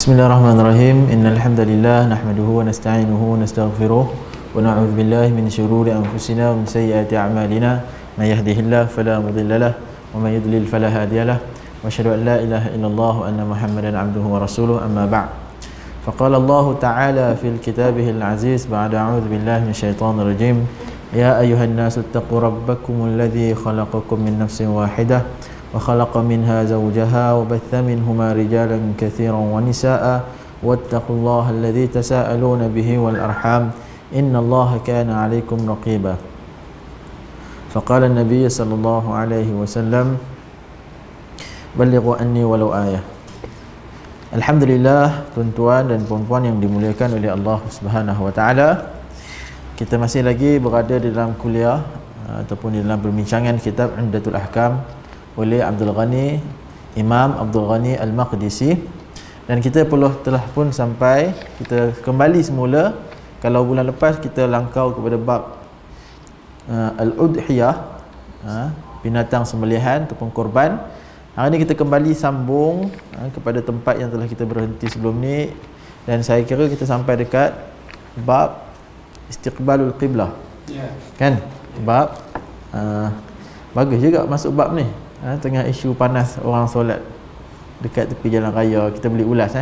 Bismillahirrahmanirrahim. Innal hamdalillah nahmaduhu wa nasta'inuhu wa nastaghfiruh wa na'udzu billahi min shururi anfusina wa min sayyiati a'malina. May yahdihillahu fala mudilla lahu wa may yudlil fala hadiya lahu. Wa asyhadu an la ilaha illallah wa anna Muhammadan 'abduhu wa rasuluhu. Amma ba'd. Faqala Allah Ta'ala fil kitabihil aziz ba'da a'udzu billahi minasyaitonir rajim. Ya ayyuhan nasu ittaqu rabbakumul ladzi khalaqakum min nafsin wahidah وخلق منها زوجها وبث منهما رجالا كثيرا ونساء واتقوا الله الذي تساءلون به والأرحام إن الله كان عليكم رقيبا فقال النبي صلى الله عليه وسلم بلغوا أني ولو آية. Alhamdulillah, tuan-tuan dan puan-puan yang dimuliakan oleh Allah Subhanahu wa taala, kita masih lagi berada di dalam kuliah ataupun di dalam perbincangan kitab Umdatul Ahkam oleh Imam Abdul Ghani Al-Maqdisi, dan kita telah pun sampai, kita kembali semula. Kalau bulan lepas kita langkau kepada bab Al-Udhiyah, binatang sembelihan ataupun korban. Hari ini kita kembali sambung kepada tempat yang telah kita berhenti sebelum ni, dan saya kira kita sampai dekat bab Istiqbalul Qiblah, kan? Bab bagus juga masuk bab ni. Tengah isu panas orang solat dekat tepi jalan raya, kita boleh ulas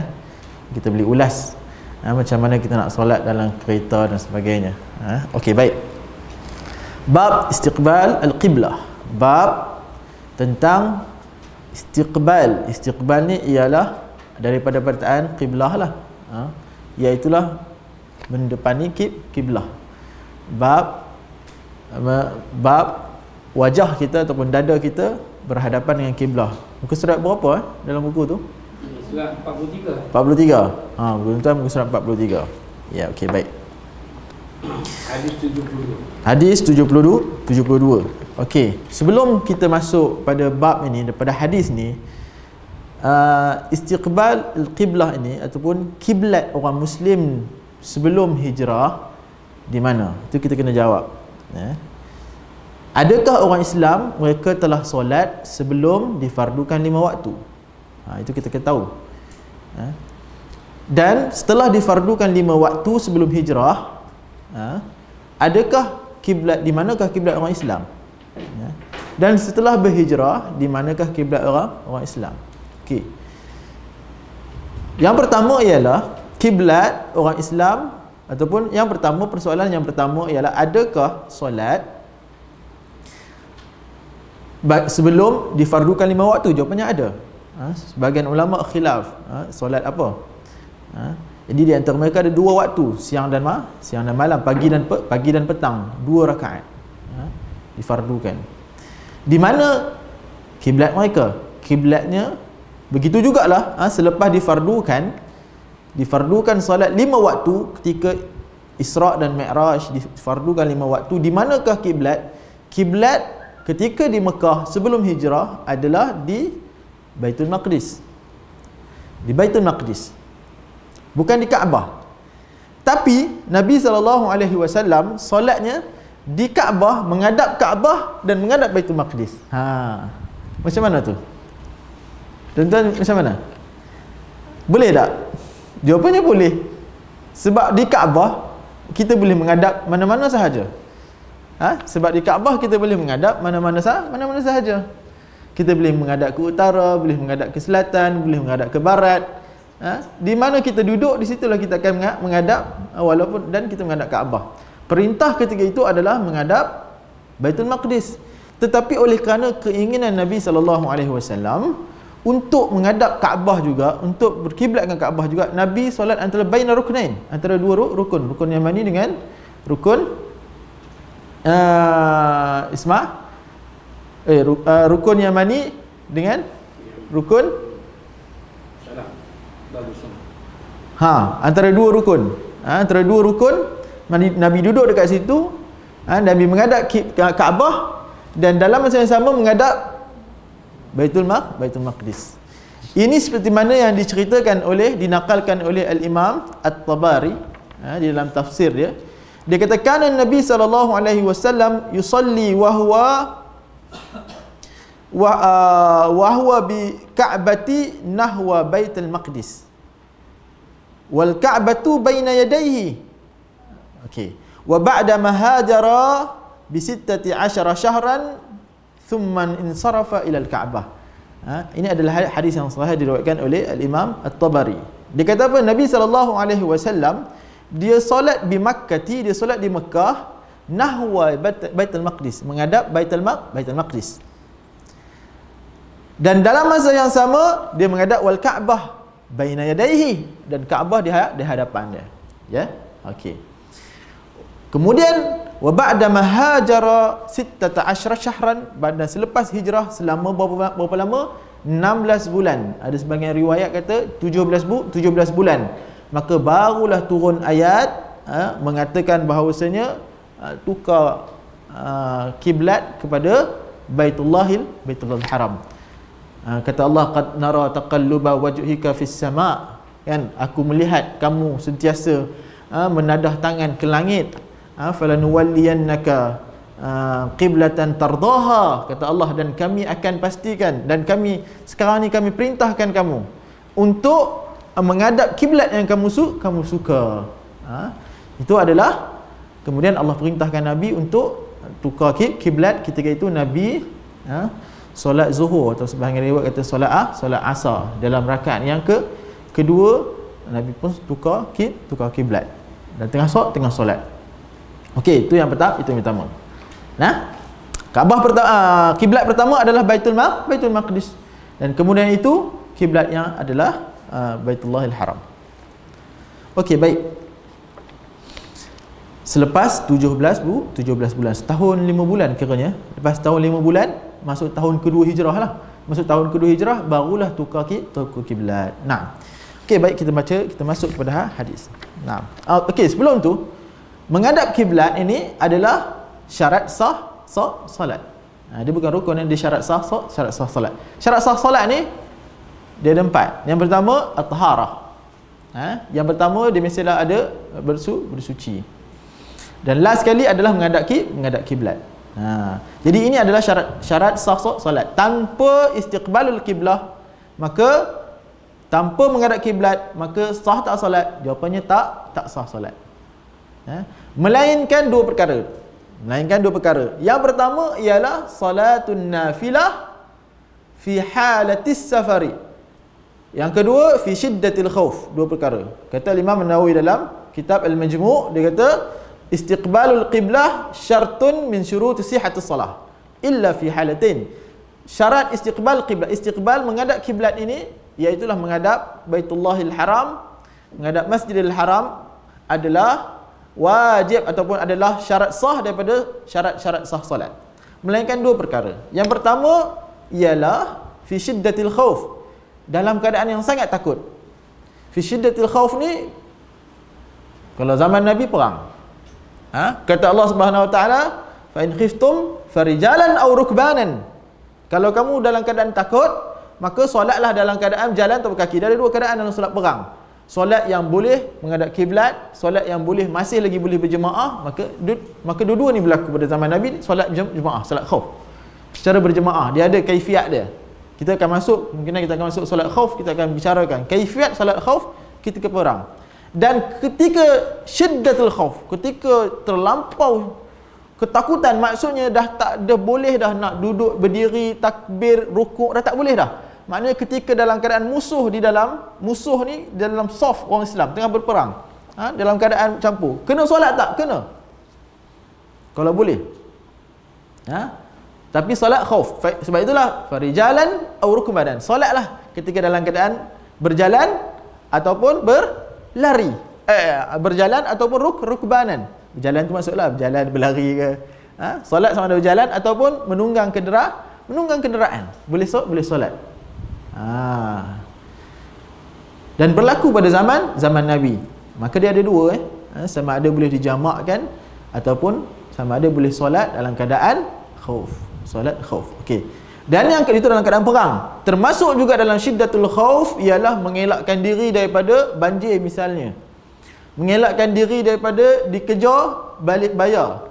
kita boleh ulas macam mana kita nak solat dalam kereta dan sebagainya. Okey, baik. Bab Istiqbal Al-Qiblah, bab tentang istiqbal. Istiqbal ni ialah daripada perkataan qiblah lah, iaitulah mendepani kiblah. Bab wajah kita ataupun dada kita berhadapan dengan kiblah. Muka surat berapa dalam buku tu? Surat 43. 43. Tuan-tuan, muka surat 43. Ya, okey, baik. Hadis 72. Hadis 72. Okey, sebelum kita masuk pada bab ini, pada hadis ni, istiqbal al-qiblah ini ataupun kiblat orang muslim sebelum hijrah di mana? Itu kita kena jawab. Adakah orang Islam mereka telah solat sebelum difardukan 5 waktu? Itu kita kena tahu. Dan setelah difardukan 5 waktu sebelum hijrah, adakah kiblat, di manakah kiblat orang Islam? Dan setelah berhijrah, di manakah kiblat orang Islam? Okey. Yang pertama ialah kiblat orang Islam, ataupun persoalan yang pertama ialah adakah solat sebelum difardukan 5 waktu? Jawapannya ada. Sebahagian ulama khilaf solat apa. Jadi di antara mereka ada 2 waktu, siang dan malam, pagi dan petang, 2 rakaat difardukan. Di mana kiblat mereka? Kiblatnya begitu jugalah, selepas difardukan solat 5 waktu ketika Isra' dan Mi'raj, difardukan 5 waktu. Di manakah kiblat? Kiblat ketika di Mekah sebelum hijrah adalah di Baitul Maqdis. Di Baitul Maqdis, bukan di Kaabah. Tapi Nabi SAW solatnya di Kaabah, menghadap Kaabah dan menghadap Baitul Maqdis. Macam mana tu? Tuan-tuan, macam mana? Boleh tak? Jawapannya boleh. Sebab di Kaabah kita boleh menghadap mana-mana sahaja. Sebab di Kaabah kita boleh menghadap mana-mana sahaja. Kita boleh menghadap ke utara, boleh menghadap ke selatan, boleh menghadap ke barat. Di mana kita duduk, di situlah kita akan menghadap, dan kita menghadap Kaabah. Perintah ketika itu adalah menghadap Baitul Maqdis. Tetapi oleh kerana keinginan Nabi SAW untuk menghadap Kaabah juga, untuk berkiblat dengan Kaabah juga, Nabi solat antara baina ruknain, antara 2 rukun Yamani dengan rukun rukun Yamani dengan rukun antara 2 rukun. Antara 2 rukun Nabi duduk dekat situ, Nabi menghadap Kaabah, dan dalam masa yang sama menghadap Baitul Maqdis. Ini seperti mana yang dinakalkan oleh Al-Imam At-Tabari di dalam tafsir dia. Dia katakan Nabi SAW yusalli wa huwa bi Ka'bati nahwa Baitul Maqdis. wal ka'batu baina yadayhi. Okey. Wa ba'da ma hajara bi 16 syahran thumma insarafa ila al-Ka'bah. Ini adalah hadis yang sahih diriwayatkan oleh al-Imam At-Tabari. Dia kata apa? Nabi SAW dia solat di Makkah, dia solat di Mekah nahwa Baitul Maqdis, menghadap Baitul Maqdis. Dan dalam masa yang sama dia menghadap wal Ka'bah baina yadayhi, dan Kaabah di hadapan dia. Ya. Okey. Kemudian wa ba'da ma hajara 16 syahran, pada selepas hijrah selama berapa lama? 16 bulan. Ada sebahagian riwayat kata 17 bulan. Maka barulah turun ayat mengatakan bahawasanya tukar kiblat kepada Baitullahil Haram. Kata Allah, qad nara taqalluba wajhika fis sama', kan, aku melihat kamu sentiasa menadah tangan ke langit. Falanuwalliyannaka qiblatan tardaha, kata Allah, dan kami akan pastikan, dan kami sekarang ni kami perintahkan kamu untuk menghadap kiblat yang kamu suka. Itu adalah kemudian Allah perintahkan Nabi untuk tukar kiblat. Ketika itu Nabi solat zuhur, atau sebahagian riwayat kata solat asar. Dalam rakaat yang kedua Nabi pun tukar kiblat, dan tengah solat. Okey, itu yang pertama. Nah, Kaabah pertama, kiblat pertama adalah Baitul Maqdis, dan kemudian itu kiblat yang adalah Baitullahil Haram. Okey, baik. Selepas 17 bulan, setahun 5 bulan kiranya. Lepas tahun 5 bulan, masuk tahun kedua hijrah lah. Masuk tahun kedua hijrah, barulah tukar kiblat. Nah. Okey, baik, kita masuk kepada hadis. Nah. Okey, sebelum tu, menghadap kiblat ini adalah syarat sah solat. Dia bukan rukun, dia syarat sah solat. Syarat sah solat ni dia ada 4. Yang pertama at-taharah. Yang pertama dia mestilah ada bersuci. Dan last sekali adalah menghadap kiblat. Jadi ini adalah syarat sah solat. Tanpa istiqbalul kiblah, maka tanpa menghadap kiblat, maka sah tak solat? Jawapannya tak sah solat. Melainkan dua perkara. Yang pertama ialah salatun nafilah fi halatis safari. Yang kedua fi syiddatil khauf. Dua perkara. Kata Imam Nawawi dalam kitab Al-Majmu', dia kata istiqbalul qiblah syartun min syuruti sihhatis salah illa fi halatain. Syarat istiqbal qiblah, istiqbal menghadap kiblat ini, iaitulah menghadap Baitullahil Haram, menghadap Masjidil Haram, adalah wajib ataupun adalah syarat sah daripada syarat-syarat sah solat. Melainkan dua perkara. Yang pertama ialah fi syiddatil khauf, dalam keadaan yang sangat takut. Fi syiddatil khauf ni, kalau zaman Nabi perang, kata Allah Subhanahu wa taala, fa in khiftum farijalan aw rukbanan. Kalau kamu dalam keadaan takut, maka solatlah dalam keadaan jalan atau berkaki. Ada dua keadaan dalam solat perang. Solat yang boleh menghadap kiblat, solat yang boleh masih lagi boleh berjemaah, maka dua-dua ni berlaku pada zaman Nabi. Solat jemaah, solat khauf secara berjemaah, dia ada kaifiat dia. Kita akan masuk, mungkin kita akan masuk solat khauf, kita akan bicarakan kaifiat solat khauf ketika perang. Dan ketika syiddatul khauf, ketika terlampau ketakutan, maksudnya dah boleh dah nak duduk, berdiri, takbir, rukuk, dah tak boleh dah. Maknanya ketika dalam keadaan musuh ni dalam saf orang Islam tengah berperang, dalam keadaan campur, kena solat tak? Kena, kalau boleh. Tapi solat khauf, sebab itulah farijalan aw rukbanan, solatlah ketika dalam keadaan berjalan ataupun berlari, berjalan ataupun rukbanan. Berjalan tu maksudlah berjalan, berlari ke, solat sama ada berjalan ataupun menunggang kenderaan, boleh solat. Dan berlaku pada zaman Nabi. Maka dia ada dua, sama ada boleh dijamakkan ataupun sama ada boleh solat dalam keadaan khauf, solat khauf. Okey. Dan yang itu dalam keadaan perang. Termasuk juga dalam syiddatul khauf ialah mengelakkan diri daripada banjir misalnya. Mengelakkan diri daripada dikejar balik bayar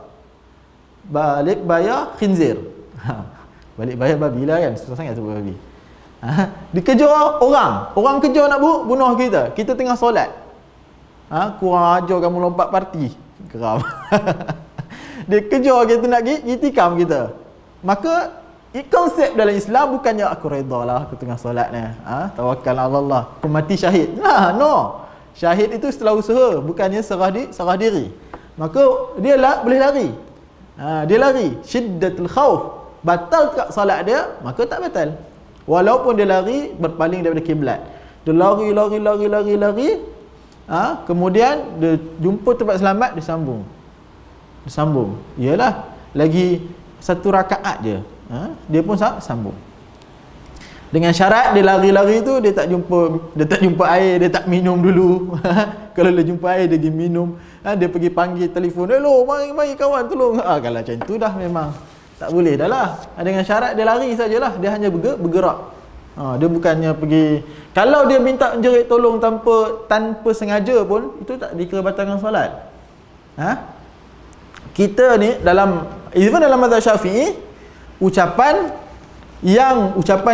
khinzir. Balik bayar babi lah kan, susah sangat sebut babi. Dikejar orang kejar nak bunuh kita tengah solat. kurang ajar kamu lompat parti. Geram. Dia kejar kita nak pergi tikam kita. Maka konsep dalam Islam bukannya aku redha lah aku tengah solat ni. Tawakal ala Allah. Aku mati syahid. No. Syahid itu setelah usaha, bukannya serah diri. Maka dia boleh lari. Dia lari. Syiddatul khauf. Batal tak solat dia, maka tak batal. Walaupun dia lari berpaling daripada kiblat. Dia lari. Kemudian dia jumpa tempat selamat, dia sambung. Iyalah, lagi satu rakaat je. Dia pun sambung. Dengan syarat dia lari-lari tu dia tak jumpa air, dia tak minum dulu. Kalau dia jumpa air dia pergi minum. Dia pergi panggil telefon, "Hello, mari kawan tolong." Kalau macam tu dah memang tak boleh dah lah. Dengan syarat dia lari sajalah, dia hanya bergerak. Dia bukannya pergi. Kalau dia minta menjerit tolong tanpa sengaja pun, itu tak dikira batalkan solat. Kita ni dalam mazhab Syafi'i, ucapan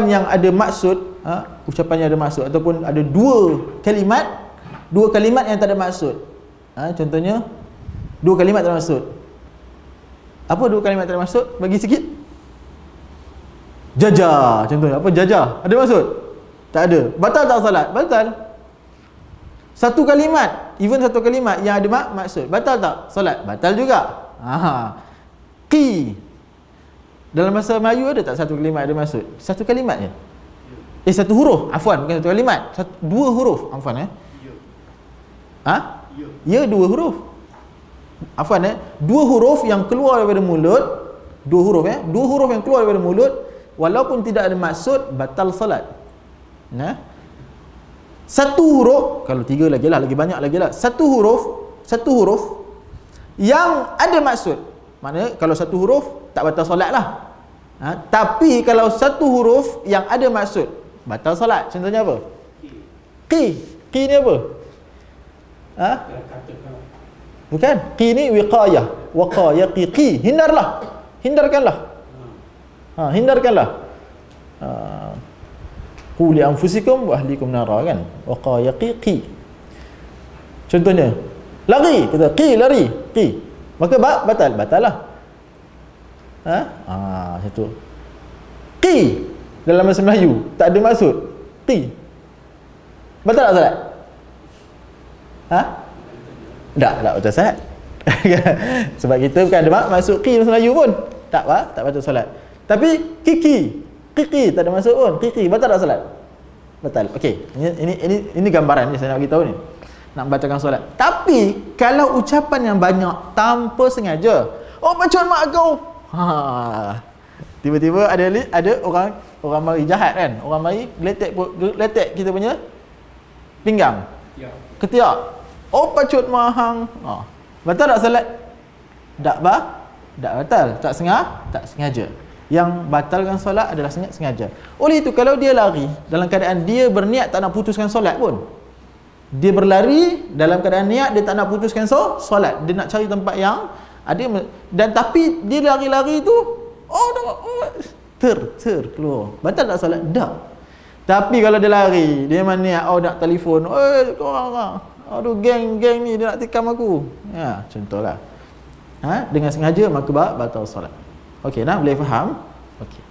yang ada maksud, ataupun ada dua kalimat yang tak ada maksud. Contohnya dua kalimat tak ada maksud. Apa dua kalimat tak ada maksud? Bagi sikit. Jajah, contohnya apa? Jajah ada maksud? Tak ada. Batal tak salat? Batal. Satu kalimat yang ada maksud, batal tak salat? Batal juga. Qi. Dalam bahasa Melayu ada tak satu kalimat ada maksud? Satu kalimat je. Satu huruf, afwan, bukan satu kalimat. Dua huruf, afwan Ya, dua huruf. Afwan dua huruf yang keluar daripada mulut, dua huruf yang keluar daripada mulut walaupun tidak ada maksud, batal salat. Satu huruf, kalau tiga lagi lah, lagi banyak lagi lah. Satu huruf yang ada maksud. Maknanya kalau satu huruf tak batal solat lah. Tapi kalau satu huruf yang ada maksud, batal solat. Contohnya apa? Qi ni apa? Bukan. Qi ni wiqayah. Waqayah qi. Hindarkanlah. Hindarkanlah. Qu li anfusikum wa ahlikum nara, kan? Waqayah qi. Contohnya lari, kata qi, lari, qi. Maka batal lah. Satu. Qi dalam bahasa Melayu tak ada maksud. Qi. Batal tak salat? Tak batal salat. Sebab kita bukan ada maksud qi dalam Melayu pun. Tak batal salat. Tapi qi tak ada maksud pun. Qi batal tak salat? Batal. Okey. Ini gambaran ni saya nak beritahu ni. Nak batalkan solat. Tapi kalau ucapan yang banyak tanpa sengaja, bacaan mak kau. Tiba-tiba ada orang mari jahat, kan? Orang mari geletek kita punya pinggang. Ketiak. Pacut mahang. Batal tak solat? Tak batal. Tak sengaja. Yang batalkan solat adalah sengaja. Oleh itu kalau dia lari dalam keadaan dia berniat tak nak putuskan solat pun, dia berlari dalam keadaan niat dia tak nak putuskan solat, dia nak cari tempat yang ada, dan tapi dia lari-lari tu keluar, batal tak solat? Tak. Tapi kalau dia lari, dia memang niat nak telefon, korang geng ni dia nak tikam aku, contohlah, dengan sengaja, maka batal solat. Okey, boleh faham? Okey,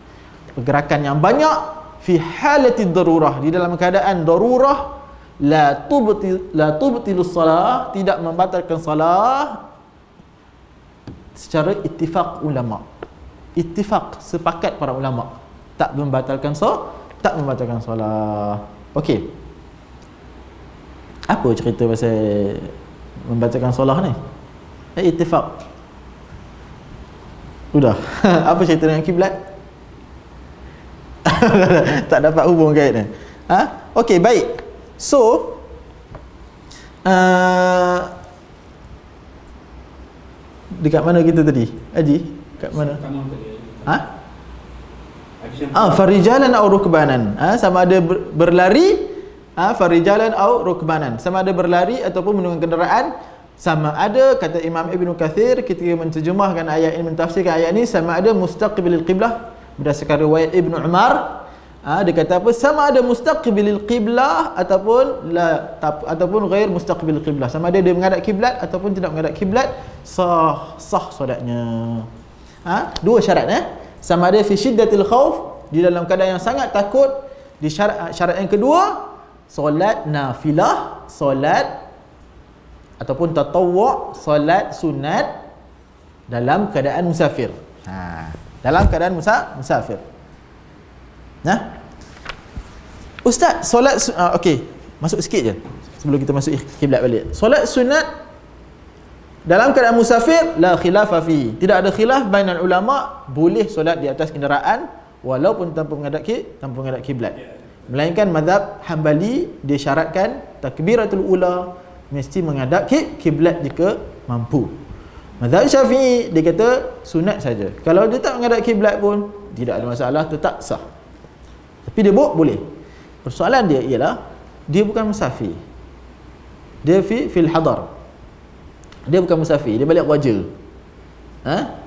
pergerakan yang banyak fi halati darurah, di dalam keadaan darurah, la tubtilus salah, tidak membatalkan salah secara ittifaq ulama. Ittifaq, sepakat para ulama, tak membatalkan salah. Okey. Apa cerita pasal membatalkan salah ni? Ittifaq. Sudah. Apa cerita dengan kiblat? Tak dapat hubung kait ni. Okey, baik. So dekat mana kita tadi? Haji, kat mana? Farijalan au rukbanan. Sama ada berlari, farijalan au rukbanan. Sama ada berlari ataupun menggunakan kenderaan. Sama ada, kata Imam Ibn Kathir ketika menterjemahkan ayat ini, mentafsirkan ayat ini, sama ada mustaqbilil qiblah berdasarkan riwayat Ibn Umar, Dia kata apa? Sama ada mustaqbilil qiblah ataupun ataupun ghair mustaqbilil qiblah. Sama ada dia menghadap kiblat ataupun tidak menghadap kiblat, sah solatnya. Dua syarat Sama ada fi syiddatil khauf, di dalam keadaan yang sangat takut. Di syarat yang kedua, solat nafilah, solat ataupun tatawwu', solat sunat dalam keadaan musafir. Dalam keadaan musafir. Ustaz, solat okey, masuk sikit je sebelum kita masuk kiblat balik. Solat sunat dalam keadaan musafir la khilafa fi. Tidak ada khilaf bainal ulama, boleh solat di atas kenderaan walaupun tanpa menghadap kiblat. Melainkan mazhab Hambali dia syaratkan takbiratul ula mesti menghadap kiblat jika mampu. Mazhab Syafi'i dia kata sunat saja. Kalau dia tak menghadap kiblat pun tidak ada masalah, tetap sah. Tapi dia boleh. Persoalan dia ialah dia bukan musafir. Dia fil hadar. Dia bukan musafir, dia balik raja.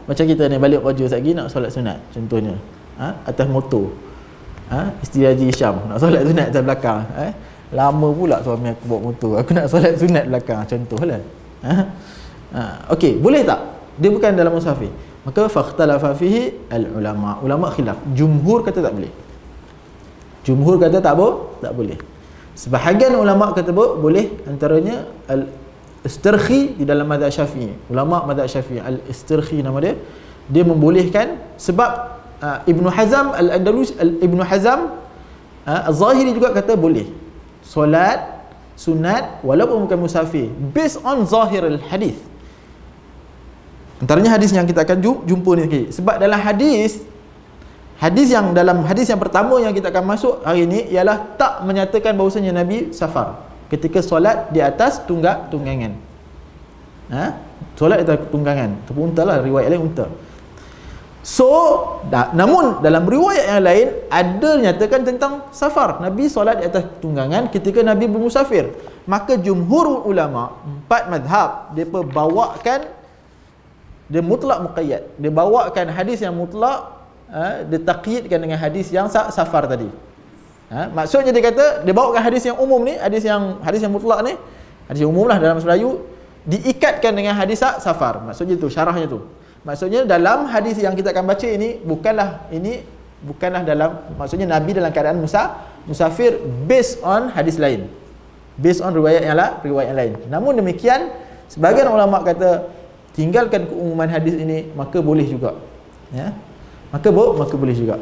Macam kita ni balik raja sekejap nak solat sunat contohnya. Atas motor. Isteri Haji Hisham nak solat sunat atas belakang. Lama pula suami aku bawa motor, aku nak solat sunat belakang contohlah. Okey, boleh tak? Dia bukan dalam musafir. Maka fakhtalafa fihi al ulama. Ulama khilaf. Jumhur kata tak boleh. Jumhur kata tak boleh. Sebahagian ulama kata boleh, antaranya al-Istirkhi di dalam mazhab Syafi'i. Ulama mazhab Syafi'i, al-Istirkhi nama dia, dia membolehkan sebab Ibnu Hazm al-Andalus, Ibnu Hazm Az-Zahiri juga kata boleh. Solat sunat walaupun bukan musafir based on zahir al-hadis. Antaranya hadis yang kita akan jumpa ni sikit. Sebab dalam hadis yang pertama yang kita akan masuk hari ini ialah tak menyatakan bahawasanya Nabi safar ketika solat di atas tunggangan. Solat di atas tunggangan ataupun unta lah, riwayat lain unta. Namun dalam riwayat yang lain ada nyatakan tentang safar. Nabi solat di atas tunggangan ketika Nabi bermusafir. Maka jumhur ulama, 4 mazhab, mereka bawakan dia mutlak muqayyad. Dia bawakan hadis yang mutlak, dia taqyidkan dengan hadis yang safar tadi. Maksudnya dia kata dia bawakan hadis yang umum ni, hadis yang mutlak ni, hadis yang umum lah dalam bahasa Melayu, diikatkan dengan hadis safar. Maksudnya tu, syarahnya tu. Maksudnya dalam hadis yang kita akan baca ini bukanlah dalam, maksudnya Nabi dalam keadaan musafir based on hadis lain, based on riwayat yang lain. Namun demikian sebahagian ulama kata tinggalkan keumuman hadis ini, maka boleh juga. Maka boleh juga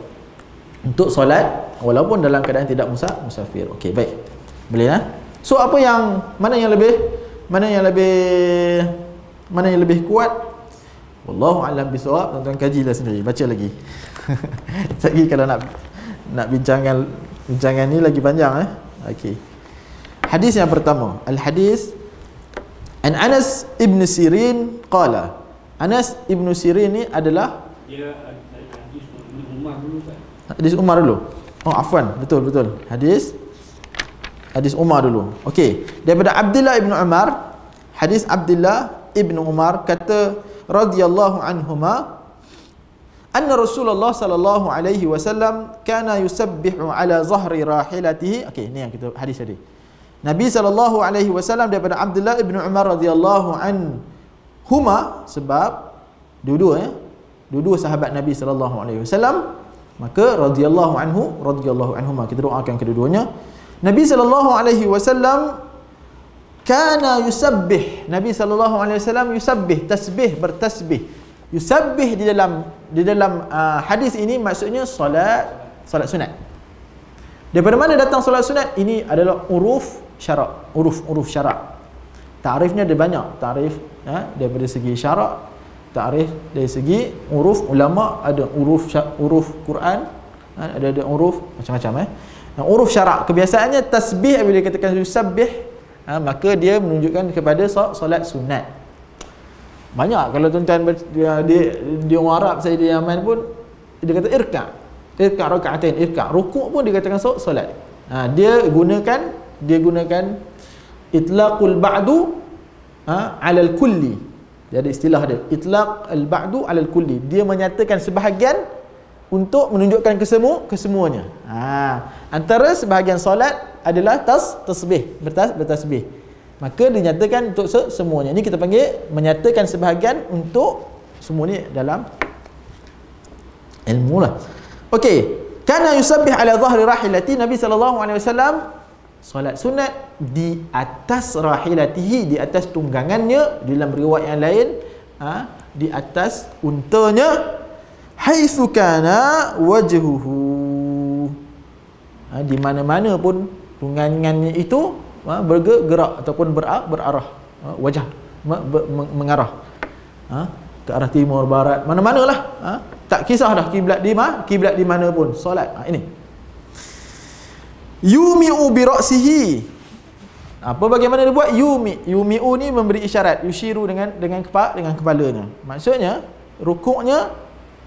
untuk solat walaupun dalam keadaan tidak musafir. Okey, baik. Boleh So mana yang lebih kuat? Wallahu a'lam bisawab. Tuan-tuan kajilah sendiri, baca lagi. Lagi kalau nak bincangan ni lagi panjang Okey. Hadis yang pertama, al-hadis an Anas ibn Sirin qala. Anas ibn Sirin ni adalah hadis Umar dulu. Oh, afwan, betul. Hadis Umar dulu. Okey, daripada Abdullah ibn Umar, hadis Abdullah ibn Umar kata radhiyallahu anhuma anna Rasulullah sallallahu alaihi wasallam kana yusabbihu ala zahri rahilatihi. Okey, ni yang kita hadis tadi. Nabi sallallahu alaihi wasallam daripada Abdullah ibn Umar radhiyallahu anhuma, sebab dua sahabat Nabi sallallahu alaihi wasallam, maka radhiyallahu anhuma kita doakan kedua-duanya. Nabi sallallahu alaihi wasallam kana yusabbih. Nabi sallallahu alaihi wasallam yusabbih, bertasbih. Yusabbih di dalam hadis ini maksudnya solat sunat. Daripada mana datang solat sunat? Ini adalah uruf syarak. Ta'rifnya ada banyak ta'rif, daripada segi syarak, ta'rif dari segi uruf ulama, ada uruf Quran, ada uruf macam-macam. Uruf syarak kebiasaannya tasbih, bila dikatakan yusabbih, maka dia menunjukkan kepada solat sunat. Banyak kalau tuan-tuan dia orang Arab, saya di Yaman pun dia kata irka rakaatain, rukuk pun dikatakan solat. Dia gunakan itlaqul ba'du ala al-kulli. Jadi istilah dia itlaq al-ba'du ala al-kulli. Dia menyatakan sebahagian untuk menunjukkan kesemuanya. Antara sebahagian solat adalah tasbih, bertasbih. Maka dinyatakan untuk semuanya. Ini kita panggil menyatakan sebahagian untuk semua ni dalam ilmu lah. Okey, kana yusabbih ala dhahri rahilati, Nabi SAW solat sunat di atas rahilatihi, di atas tunggangannya. Dalam riwayat yang lain di atas untanya, haitsu kana wajhuhu, di mana-mana pun tunggangannya itu bergerak ataupun berarah, wajah mengarah ke arah timur, barat, mana-manalah. Tak kisah dah kiblat di mana pun solat. Ini yumi'u bi ra'sihi. Bagaimana dia buat? Yumi'u ni memberi isyarat, yushiru dengan kepalanya. Maksudnya rukuknya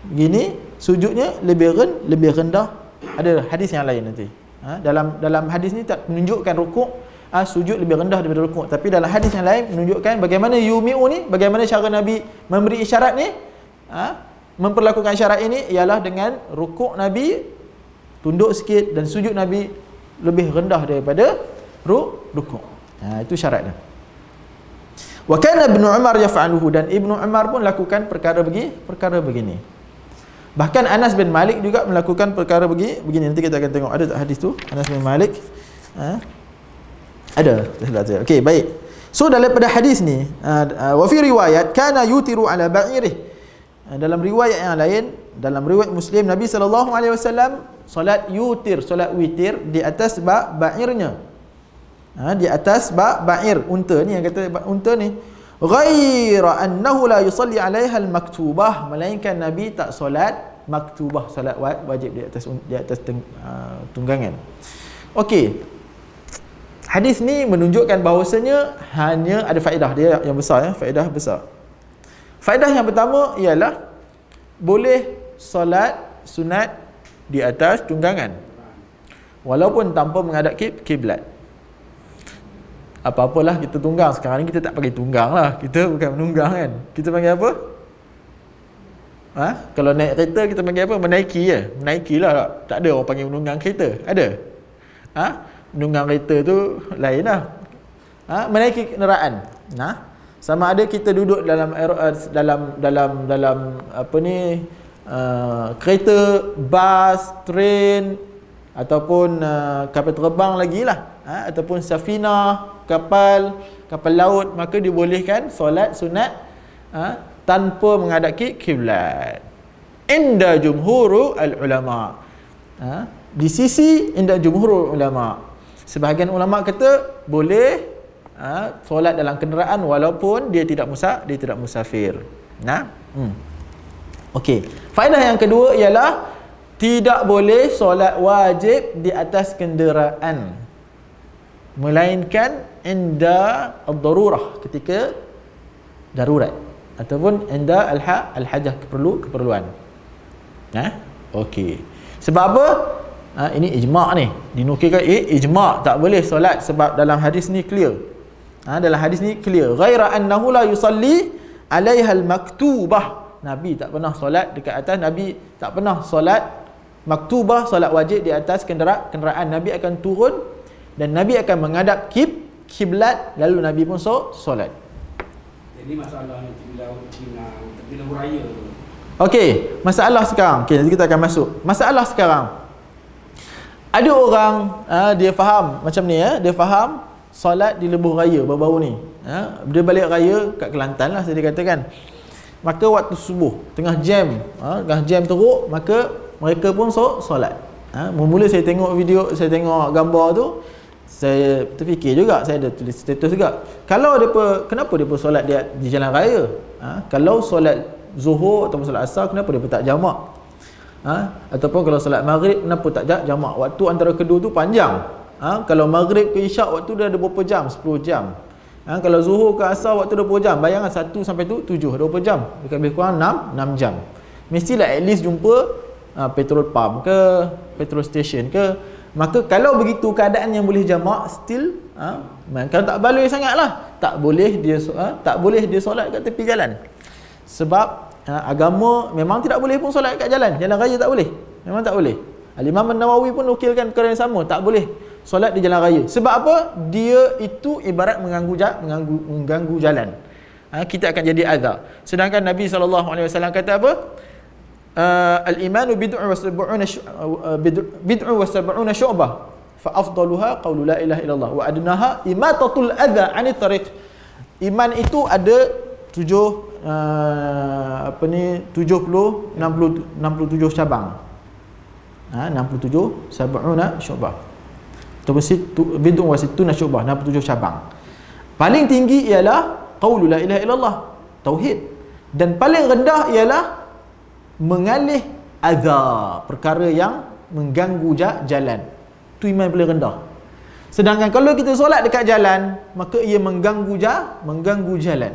gini, sujudnya lebih rendah. Ada hadis yang lain nanti. Dalam hadis ni tak menunjukkan rukuk sujud lebih rendah daripada rukuk, tapi dalam hadis yang lain menunjukkan bagaimana yumi'u ni, bagaimana cara Nabi memberi isyarat ni. Memperlakukan isyarat ini ialah dengan rukuk Nabi tunduk sikit dan sujud Nabi lebih rendah daripada rukuk. Itu syaratnya. Wa kana Ibnu Umar yaf'aluhu, dan Ibnu Umar pun lakukan perkara begini. Bahkan Anas bin Malik juga melakukan perkara begini. Nanti kita akan tengok ada tak hadis tu Anas bin Malik. Ada. Okey, baik. So daripada hadis ni, wa fi riwayat kana yutiru ala ba'irih. Dalam riwayat yang lain, dalam riwayat Muslim, Nabi SAW solat yutir, solat witir di atas ba'irnya. Di atas ba'ir, unta ni, yang kata unta ni. Ghaira annahu la yusalli 'alaiha al-maktubah, melainkan Nabi tak solat maktubah, solat wajib di atas tunggangan. Okey. Hadis ni menunjukkan bahawasanya hanya ada faedah dia yang besar, faedah besar. Faedah yang pertama ialah boleh solat sunat di atas tunggangan walaupun tanpa menghadap kiblat. Apa-apalah kita tunggang. Sekarang ni kita tak pakai tunggang lah, kita bukan menunggang kan. Kita panggil apa? Kalau naik kereta kita panggil apa? Menaiki je. Menaiki lah. Tak ada orang panggil menunggang kereta. Ada? Menunggang kereta tu lain lah. Menaiki kenderaan. Sama ada kita duduk dalam apa ni, kereta, bas, train, ataupun kapal terbang lagi lah, ataupun safina, kapal laut, maka dibolehkan solat sunat tanpa menghadap kiblat. Inda jumhurul ulama, di sisi inda jumhurul ulama, sebahagian ulama kata boleh solat dalam kenderaan walaupun dia tidak musafir. Okey. Faedah yang kedua ialah tidak boleh solat wajib di atas kenderaan, melainkan inda ad-darurah, ketika darurat, ataupun inda al-hajah, keperluan. Okey. Sebab apa? Ini ijma' ni. Dinukilkan ijma' tak boleh solat, sebab dalam hadis ni clear. Dalam hadis ni clear. Ghaira annahu la yusalli 'alaiha al-maktubah. Nabi tak pernah solat dekat atas. Nabi tak pernah solat maktubah, solat wajib di atas kenderaan. Nabi akan turun dan Nabi akan menghadap kiblat, lalu Nabi pun solat. Jadi masalahnya bila raya tu. Okey, masalah sekarang. Okey, nanti kita akan masuk. Masalah sekarang. Ada orang dia faham macam ni, dia faham solat di lebuh raya baru-baru ni. Dia balik raya kat Kelantan lah, saya dikatakan. Maka waktu subuh, tengah jam teruk, maka mereka pun solat. Mula saya tengok video, saya tengok gambar tu, saya terfikir juga, saya ada tulis status juga. Kalau kenapa depa solat di jalan raya? Kalau solat Zuhur ataupun solat Asar, kenapa depa tak jamak? Ataupun kalau solat Maghrib, kenapa tak jamak? Waktu antara kedua tu panjang. Kalau Maghrib ke Isyak, waktu dia ada berapa jam? 10 jam. Kalau Zuhur ke Asar, waktu 20 jam. Bayangkan 1 sampai 7, 20 jam. Lebih kurang 6 jam. Mestilah at least jumpa petrol pump ke, petrol station ke. Maka kalau begitu keadaan yang boleh jamak, still kalau tak baloi sangatlah, tak boleh dia solat kat tepi jalan. Sebab agama memang tidak boleh pun solat kat jalan raya tak boleh. Memang tak boleh. Al-Imam An-Nawawi pun nukilkan perkara yang sama, tak boleh solat di jalan raya. Sebab apa? Dia itu ibarat mengganggu jalan. Kita akan jadi azab. Sedangkan Nabi SAW kata apa? Al-imanu bid'un wa sab'una syu'bah fa afdaluha qawlu la ilaha illallah wa adnaha imatatul adha 'anit tariq. Iman itu ada 67 cabang. 67 sab'una syu'bah. Ataupun bid'un wa sittuna syu'bah, 67 cabang. Paling tinggi ialah qaulu la ilaha illallah, tauhid. Dan paling rendah ialah mengalih azab, perkara yang mengganggu jalan. Itu iman paling rendah. Sedangkan kalau kita solat dekat jalan, maka ia mengganggu jalan.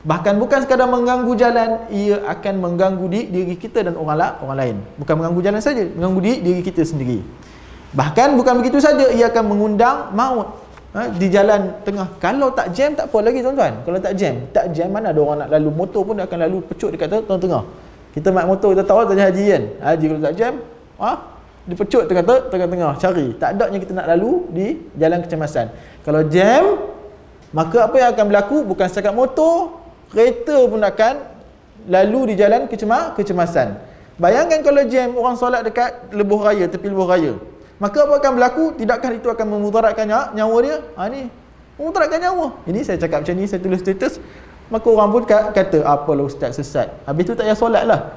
Bahkan bukan sekadar mengganggu jalan, ia akan mengganggu diri kita dan orang lain. Bukan mengganggu jalan saja, mengganggu diri kita sendiri. Bahkan bukan begitu saja, ia akan mengundang maut di jalan tengah. Kalau tak jam tak apa lagi tuan-tuan. Kalau tak jam mana ada orang nak lalu, motor pun akan lalu pecut dekat tengah-tengah. Kita naik motor, kita tahu tak haji kan. Haji kalau tak jam, dia pecut tengah-tengah cari. Tak adanya kita nak lalu di jalan kecemasan. Kalau jam, maka apa yang akan berlaku? Bukan setakat motor, kereta pun akan lalu di jalan kecemasan. Bayangkan kalau jam, orang solat dekat lebuh raya, tepi lebuh raya. Maka apa akan berlaku? Tidakkah itu akan memudaratkan nyawa dia? Ni memudaratkan nyawa. Ini saya cakap macam ni, saya tulis status, maka orang pun kata, apalah ustaz sesat. Habis tu tak payah solat lah.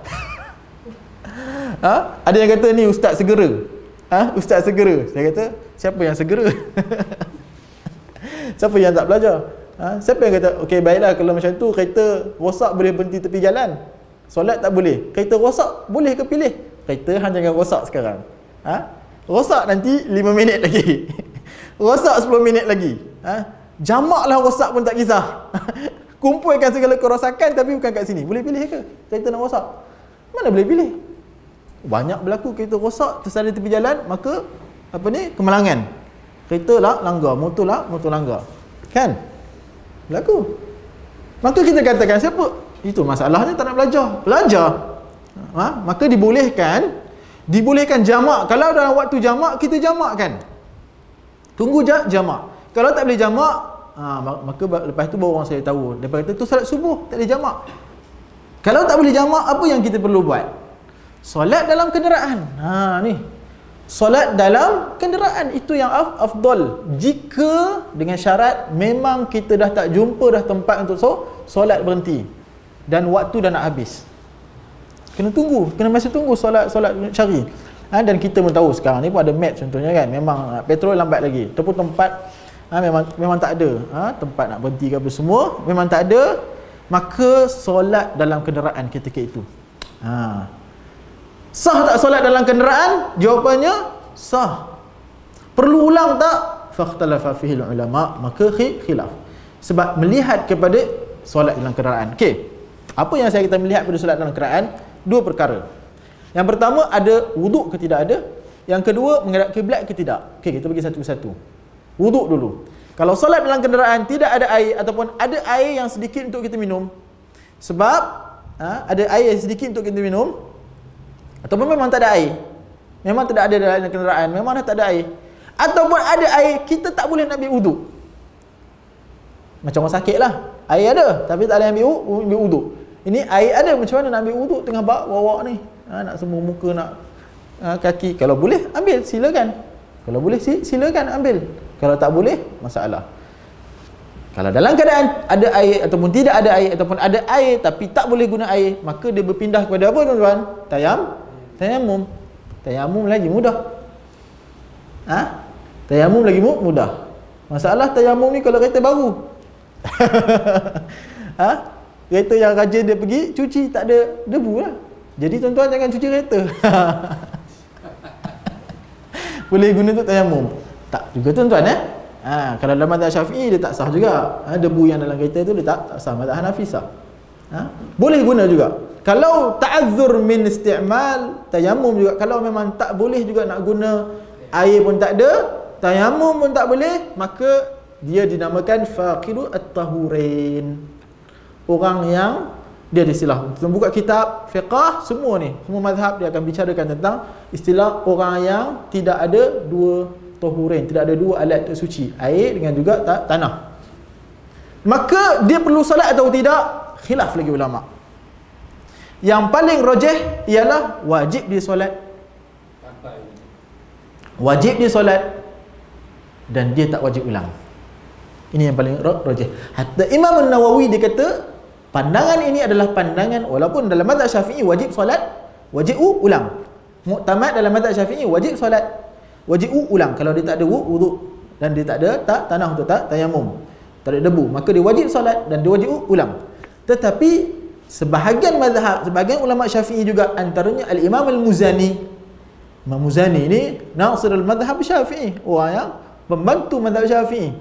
Ada yang kata ni ustaz segera. Ustaz segera. Saya kata, siapa yang segera? Siapa yang tak belajar? Siapa yang kata, okey baiklah kalau macam tu kereta rosak boleh berhenti tepi jalan, solat tak boleh. Kereta rosak boleh ke pilih? Kereta hang jangan rosak sekarang. Rosak nanti 5 minit lagi. Rosak 10 minit lagi. Jamaklah rosak pun tak kisah. Kumpulkan segala kerosakan tapi bukan kat sini. Boleh pilih ke kereta nak rosak? Mana boleh pilih? Banyak berlaku kereta rosak tersalah tepi jalan, maka kemalangan. Kereta lah langgar, motor langgar. Kan? Berlaku. Maka kita katakan siapa? Itu masalahnya tak nak belajar. Maka dibolehkan jamak. Kalau dalam waktu jamak, kita jamakkan. Tunggu jamak. Kalau tak boleh jamak, maka lepas tu baru orang saya tahu. Daripada tu salat subuh tak boleh jamak. Kalau tak boleh jamak, apa yang kita perlu buat? Solat dalam kenderaan. Ni. Solat dalam kenderaan itu yang afdal. Jika dengan syarat memang kita dah tak jumpa dah tempat untuk solat berhenti dan waktu dah nak habis. Kena masih tunggu solat cari. Dan kita pun tahu sekarang ni pun ada map contohnya kan, memang petrol lambat lagi. Ataupun tempat memang tak ada. Tempat nak berhenti ke apa semua memang tak ada. Maka solat dalam kenderaan ketika itu. Sah tak solat dalam kenderaan? Jawapannya sah. Perlu ulang tak? Fakhtalafa fihi ulama, maka khilaf. Sebab melihat kepada solat dalam kenderaan. Okey. Apa yang kita melihat pada solat dalam kenderaan? Dua perkara. Yang pertama, ada wuduk ke tidak ada. Yang kedua, menghadap kiblat ke tidak. Okey, kita pergi satu persatu. Wuduk dulu. Kalau solat dalam kenderaan tidak ada air ataupun ada air yang sedikit untuk kita minum. Sebab ada air yang sedikit untuk kita minum, ataupun memang tak ada air. Memang tidak ada dalam kenderaan, memang dah tak ada air. Ataupun ada air, kita tak boleh nak ambil wuduk. Macam orang sakit lah. Air ada, tapi tak boleh ambil wuduk. Ini air ada, macam mana nak ambil wuduk tengah bawa ni? Nak semua muka, nak kaki. Kalau boleh, ambil, silakan. Kalau boleh, silakan ambil. Kalau tak boleh, masalah. Kalau dalam keadaan ada air ataupun tidak ada air, ataupun ada air tapi tak boleh guna air, maka dia berpindah kepada apa tuan-tuan? Tayamum. Tayamum lagi mudah. Tayamum lagi mudah. Masalah tayamum ni kalau kereta baru. Kereta yang rajin dia pergi cuci tak ada debu lah. Jadi tuan-tuan jangan cuci kereta. Boleh guna untuk tayamum. Tak juga tuan-tuan kalau dalam mazhab Syafi'i dia tak sah juga. Debu yang dalam kereta tu dia tak sah. Mazhab Hanafi sah. Boleh guna juga. Kalau ta'azzur min isti'mal, tayamum juga. Kalau memang tak boleh juga nak guna, air pun tak ada, tayamum pun tak boleh, maka dia dinamakan faqidu at-tahurain. Orang yang Dia ada istilah. Kita buka kitab fiqh semua ni, semua mazhab dia akan bicarakan tentang istilah orang yang tidak ada dua tahurin, tidak ada dua alat tersuci, air dengan juga tanah. Maka dia perlu solat atau tidak? Khilaf lagi ulama. Yang paling rajih ialah wajib dia solat. Wajib dia solat dan dia tak wajib ulang. Ini yang paling rajih. Hatta Imam An-Nawawi dia kata pandangan ini adalah pandangan, walaupun dalam mazhab Syafi'i wajib solat, wajib ulang. Muktamad dalam mazhab Syafi'i wajib solat, wajib ulang kalau dia tak ada wuduk dan dia tak ada tanah untuk tayamum, tak ada debu, maka dia wajib solat dan dia wajib ulang. Tetapi sebahagian mazhab, sebahagian ulama Syafi'i juga, antaranya Al-Imam Al-Muzani. Imam Muzani ni nasir al-madhhab Syafi'i, orang yang membantu mazhab Syafi'i.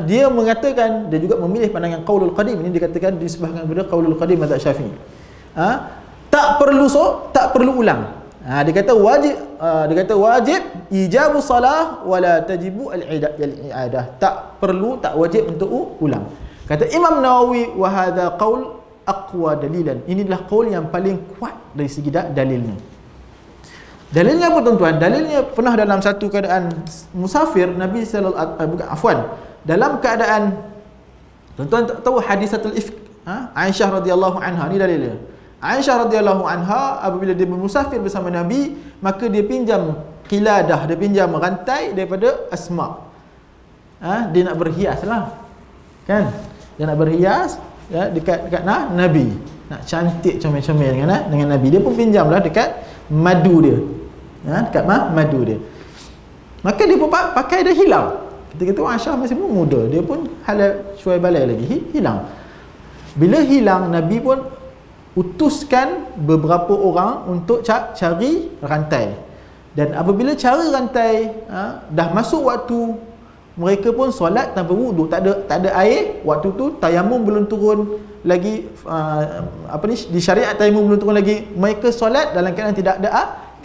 Dia mengatakan, dia juga memilih pandangan qaulul qadim. Ini dikatakan disebabkan kepada qaulul qadim mazhab Syafi'i. Tak perlu ulang. Dia kata wajib ijabu salah wala tajibu al-i'adah. Tak perlu, tak wajib untuk ulang. Kata Imam Nawawi, wa hadha qaul aqwa dalilan. Inilah qaul yang paling kuat dari segi dalilnya. Dalilnya apa tuan-tuan? Dalilnya pernah dalam satu keadaan musafir Nabi dalam keadaan, tuan-tuan tahu hadisatul ifk, Aisyah radhiyallahu anha, ni dalilnya. Aisyah radhiyallahu anha apabila dia bermusafir bersama Nabi, maka dia pinjam qiladah, dia pinjam rantai daripada Asma. Dia nak berhias lah, kan? Dia nak berhias dekat Nabi, nak cantik comel-comel dengan Nabi. Dia pun pinjamlah dekat madu dia, dekat madu dia. Maka dia pun pakai, dia hilang. Ketika tu Aisyah masih muda, dia pun halal syuai balai lagi, hilang. Bila hilang, Nabi pun utuskan beberapa orang untuk cari rantai. Dan apabila cari rantai, dah masuk waktu, mereka pun solat tanpa wuduk, tak ada air. Waktu tu tayamum belum turun lagi, di syariat tayamum belum turun lagi. Mereka solat dalam keadaan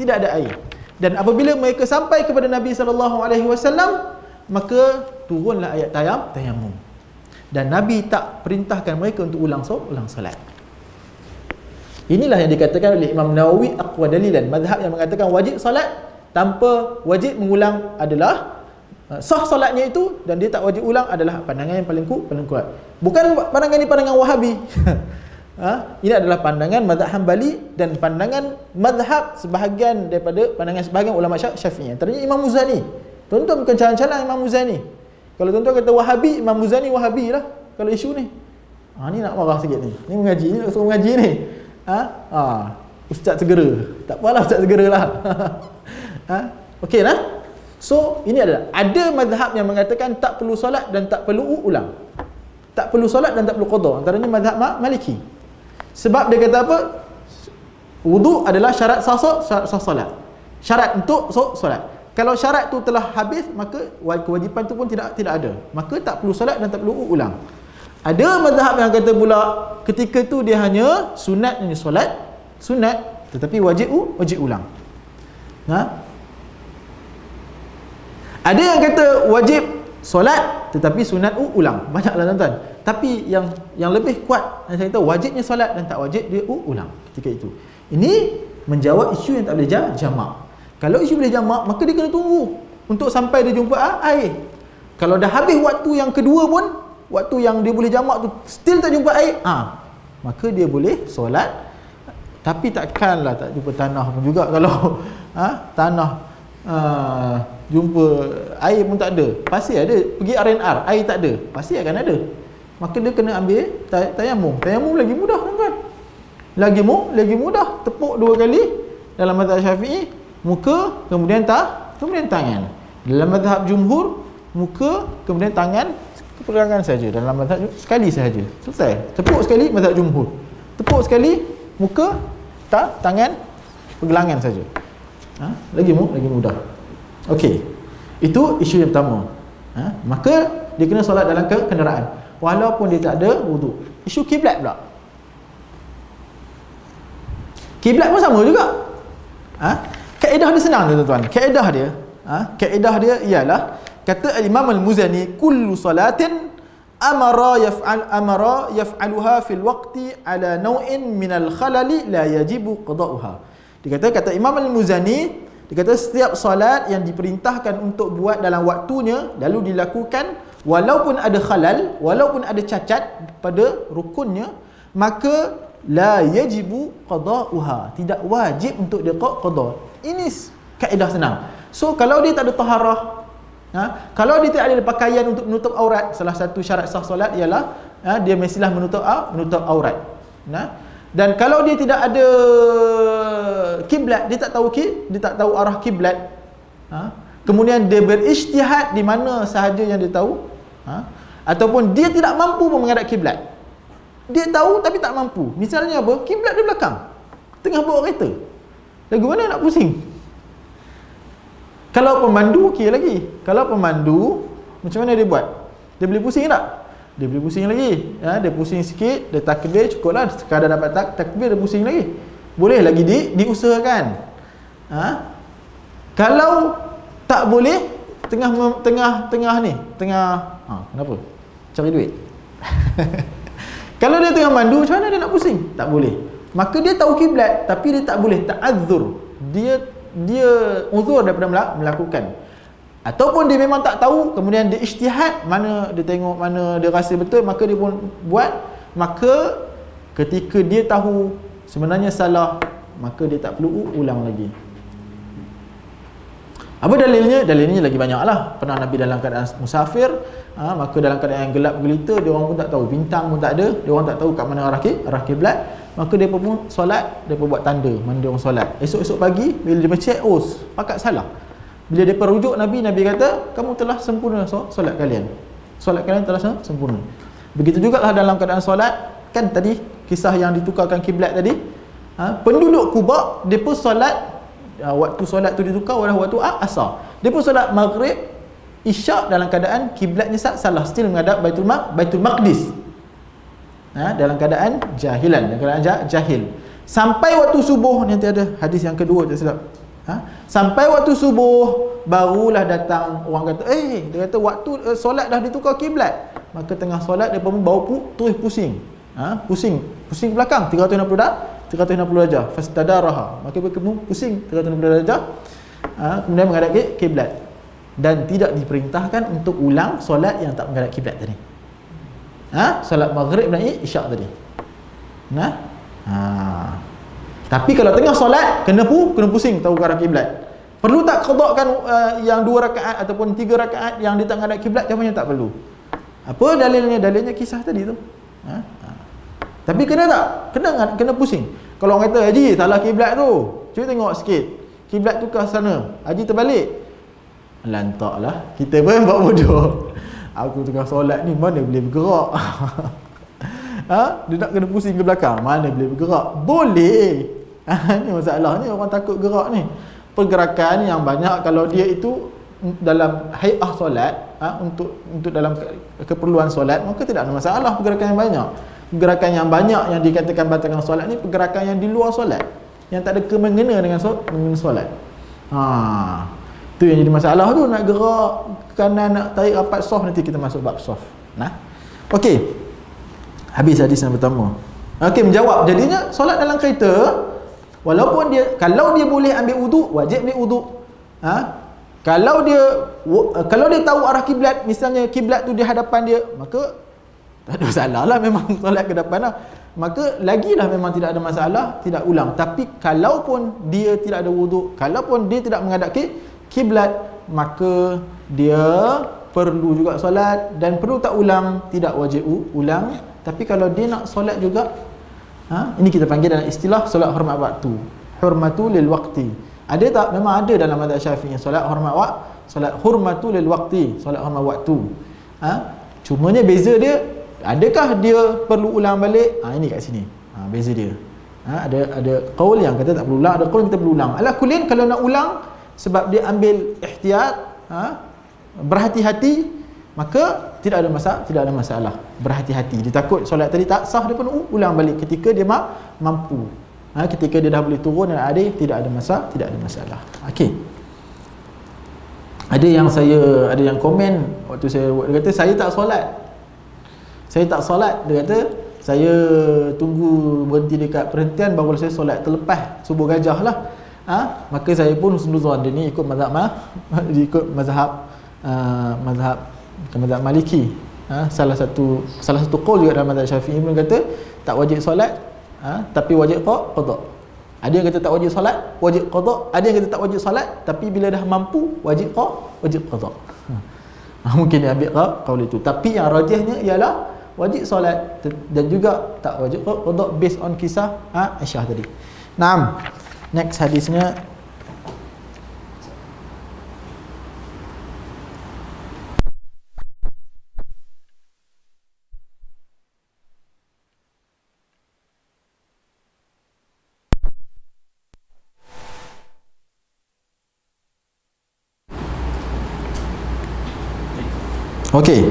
tidak ada air. Dan apabila mereka sampai kepada Nabi SAW, maka turunlah ayat tayamum. Dan Nabi tak perintahkan mereka untuk ulang solat. Inilah yang dikatakan oleh Imam Nawawi aqwa dalilan. Mazhab yang mengatakan wajib solat tanpa wajib mengulang adalah sah solatnya itu, dan dia tak wajib ulang adalah pandangan yang paling kuat. Bukan pandangan ini pandangan Wahabi. Ini adalah pandangan mazhab Hambali dan pandangan mazhab sebahagian daripada pandangan sebahagian ulama Syafi'i. Antaranya Imam Muzani. Tuan-tuan bukan calang-calang Imam Muzani. Kalau tuan-tuan kata Wahabi, Imam Muzani Wahabi lah kalau isu ni. Ni nak marah sikit ni. Ni mengaji, ni nak suruh mengaji ni. Ustaz segera. Tak apalah ustaz segera lah. Okey lah. So ini ada mazhab yang mengatakan tak perlu solat dan tak perlu ulang. Tak perlu solat dan tak perlu qada. Antaranya mazhab Maliki. Sebab dia kata apa? Wudu adalah syarat sah solat. Syarat untuk solat. Kalau syarat tu telah habis, maka kewajipan tu pun tidak ada. Maka tak perlu solat dan tak perlu ulang. Ada mazhab yang kata pula ketika tu dia hanya sunat, hanya solat sunat, tetapi wajib ulang. Ada yang kata wajib solat tetapi sunat ulang. Banyaklah tuan-tuan. Tapi yang lebih kuat yang saya tahu, wajibnya solat dan tak wajib dia ulang ketika itu. Ini menjawab isu yang tak boleh jamak. Kalau isu boleh jamak, maka dia kena tunggu untuk sampai dia jumpa air. Kalau dah habis waktu yang kedua pun, waktu yang dia boleh jamak tu still tak jumpa air, maka dia boleh solat. Tapi takkanlah tak jumpa tanah pun juga. Kalau tanah jumpa air pun tak ada, pasir ada, pergi R&R air tak ada, pasir akan ada, maka dia kena ambil tayamum. Tayamum lagi mudah tuan-tuan, lagi mudah. Tepuk 2 kali dalam mazhab Syafi'i, muka kemudian tangan. Dalam mazhab jumhur, muka kemudian tangan pegangan saja. Dalam mazhab sekali sahaja, selesai. Tepuk sekali mazhab jumhur, tepuk sekali muka, tangan pergelangan saja. Lagi mudah. Okey, itu isu yang pertama. Maka dia kena solat dalam kenderaan walaupun dia tak ada wuduk. Isu kiblat pula. Kiblat pun sama juga. Kaedah dia senang tuan-tuan. Kaedah dia ialah, kata Imam Al-Muzani, kullu salatin amara yaf'aluha fil waqti ala naw'in min al khalali la yajibu qada'uha. Kata Imam Al-Muzani, dia kata setiap solat yang diperintahkan untuk buat dalam waktunya lalu dilakukan walaupun ada khalal, walaupun ada cacat pada rukunnya, maka la yajibu qada'uha, tidak wajib untuk dia qada. Ini kaedah senang. So kalau dia tak ada taharah, kalau dia tidak ada pakaian untuk menutup aurat, salah satu syarat sah solat ialah dia mestilah menutup aurat. Dan kalau dia tidak ada kiblat, dia tak tahu arah kiblat, kemudian dia berijtihad di mana sahaja yang dia tahu, ataupun dia tidak mampu menghadap kiblat, dia tahu tapi tak mampu. Misalnya apa? Kiblat di belakang, tengah bawa kereta, lagu mana nak pusing? Kalau pemandu okey lagi. Kalau pemandu macam mana dia buat? Dia boleh pusing tak? Dia boleh pusing lagi. Dia pusing sikit, dia takbir cukuplah, sekadar dapat takbir dia pusing lagi. Boleh lagi diusahakan. Kalau tak boleh, tengah kenapa? Cari duit. Kalau dia tengah mandu, macam mana dia nak pusing? Tak boleh. Maka dia tahu kiblat tapi dia tak boleh ta'azzur. Dia uzur daripada melakukan. Ataupun dia memang tak tahu, kemudian dia ijtihad, mana dia tengok, mana dia rasa betul, maka dia pun buat. Maka ketika dia tahu sebenarnya salah, maka dia tak perlu ulang lagi. Apa dalilnya? Dalilnya lagi banyak lah. Pernah Nabi dalam keadaan musafir, maka dalam keadaan yang gelap gelita, dia orang pun tak tahu, bintang pun tak ada, dia orang tak tahu kat mana arah kiblat, maka dia pun solat, dia pun buat tanda mana dia orang solat. Esok-esok pagi bila dia cek, pakat salah. Bila dia perujuk Nabi kata, kamu telah sempurna solat kalian. Solat kalian telah sempurna. Begitu jugalah dalam keadaan solat, kan tadi kisah yang ditukarkan kiblat tadi, penduduk Quba dia pun solat, waktu solat tu ditukar adalah waktu asar. Dia pun solat maghrib, isyak dalam keadaan kiblatnya salah, still menghadap Baitul Maqdis. Dalam keadaan jahilan, dalam keadaan jahil. Sampai waktu subuh, nanti ada hadis yang kedua tak silap. Sampai waktu subuh barulah datang orang kata, dia kata waktu solat dah ditukar kiblat. Maka tengah solat dia pun bau terus pusing. Pusing ke belakang 360 darjah. Fastadaraha. Maka dia pusing 360 darjah. Kemudian menghadap kiblat. Dan tidak diperintahkan untuk ulang solat yang tak menghadap kiblat tadi. Solat maghrib dan isyak tadi. Tapi kalau tengah solat kena pusing tahu ke arah kiblat. Perlu tak qadakkan yang 2 rakaat ataupun 3 rakaat yang dia tak menghadap kiblat? Jawapannya tak perlu. Apa dalilnya? Dalilnya kisah tadi tu. Tapi kena tak? Kena pusing. Kalau orang kata, Haji salah kiblat tu, cuba tengok sikit, kiblat tu ke sana, Haji terbalik, lantaklah, kita pun buat bodoh. Aku tengah solat ni mana boleh bergerak. Dia nak kena pusing ke belakang, mana boleh bergerak? Boleh. Ini masalahnya, orang takut gerak ni. Pergerakan yang banyak, kalau dia itu dalam hai'ah solat, untuk dalam keperluan solat, maka tidak ada masalah pergerakan yang banyak. Pergerakan yang banyak yang dikatakan batalkan solat ni pergerakan yang di luar solat, yang tak ada kemengena dengan solat. Tu yang jadi masalah tu, nak gerak kanan, nak tarik rapat soft, nanti kita masuk bab soft. Okey. Habis hadis yang pertama. Okey, menjawab. Jadinya solat dalam kereta, walaupun kalau dia boleh ambil wuduk, wajib ambil wuduk. Kalau dia tahu arah kiblat, misalnya kiblat tu di hadapan dia, maka tak ada masalah lah, memang solat ke depan lah. Maka lagilah memang tidak ada masalah, tidak ulang. Tapi kalaupun dia tidak ada wuduk, kalaupun dia tidak menghadap kiblat, maka dia perlu juga solat, dan perlu tak ulang, tidak wajib ulang. Tapi kalau dia nak solat juga, ini kita panggil dalam istilah solat hormat waktu, hurmatu lil waqti. Ada tak? Memang ada dalam mazhab Syafi'i solat hormat waktu, solat hurmatu lil waqti, solat hormat waktu. Cumanya beza dia, adakah dia perlu ulang balik? Ini kat sini. Beza dia. Ada qaul yang kata tak perlu ulang, ada qaul yang kata perlu ulang. Ala kullin, kalau nak ulang sebab dia ambil ihtiyat, berhati-hati, maka tidak ada masalah. Berhati-hati. Dia takut solat tadi tak sah, dia pun ulang balik ketika dia mampu. Ketika dia dah boleh turun dan ada, tidak ada masalah. Okey. Ada yang komen waktu saya buat, dia kata saya tak solat. Saya tak solat, dia kata saya tunggu berhenti dekat perhentian baru saya solat terlepas subuh gajah lah. Maka saya pun husnuzan, dia ni ikut mazhab dia ikut mazhab mazhab Maliki. Salah satu qaul juga dalam mazhab Syafi'i pun kata tak wajib solat, tapi wajib qada. Ada yang kata tak wajib solat, wajib qada. Ada yang kata tak wajib solat, tapi bila dah mampu wajib qada. Mungkin dia ambil qaul itu. Tapi yang rajihnya ialah wajib solat dan juga tak wajib qada based on kisah Aisyah tadi. Naam. Next hadisnya. Okey.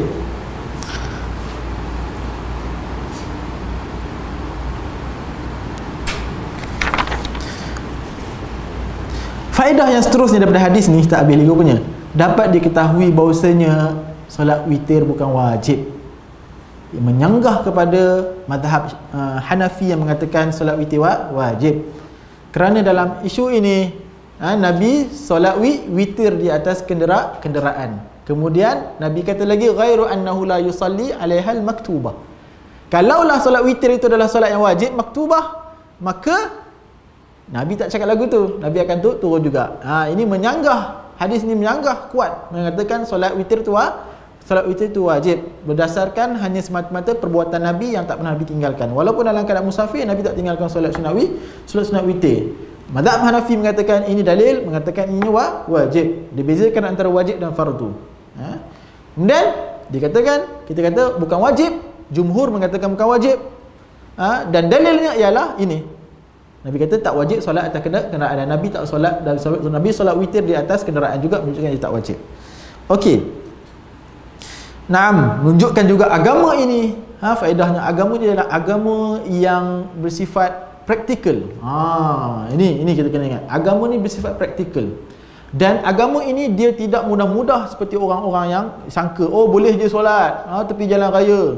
Faedah yang seterusnya daripada hadis ni tak habis lagi punya. Dapat diketahui bahawasanya solat witir bukan wajib. Menyanggah kepada mazhab Hanafi yang mengatakan solat witir wajib. Kerana dalam isu ini Nabi solat witir di atas kenderaan. Kemudian Nabi kata lagi ghairu annahu la yusalli 'alaiha al-maktubah. Kalaulah solat witir itu adalah solat yang wajib maktubah, maka Nabi tak cakap lagu tu, Nabi akan turun juga. Ini menyanggah, hadis ni menyanggah kuat mengatakan solat witir tu wajib berdasarkan hanya semata-mata perbuatan Nabi yang tak pernah Nabi tinggalkan. Walaupun dalam keadaan musafir Nabi tak tinggalkan solat sunat witir. Mazhab Hanafi mengatakan ini dalil mengatakan ini wajib. Dibezakan antara wajib dan fardu. Kemudian kita kata bukan wajib, jumhur mengatakan bukan wajib. Dan dalilnya ialah ini. Nabi kata tak wajib solat atas kenderaan. Nabi tak solat dan Nabi solat witir di atas kenderaan juga menunjukkan dia tak wajib. Okey. Naam, menunjukkan juga agama ini, faedahnya agama ini adalah agama yang bersifat praktikal. Ini kita kena ingat. Agama ni bersifat praktikal. Dan agama ini dia tidak mudah-mudah seperti orang-orang yang sangka, oh boleh je solat tepi jalan raya.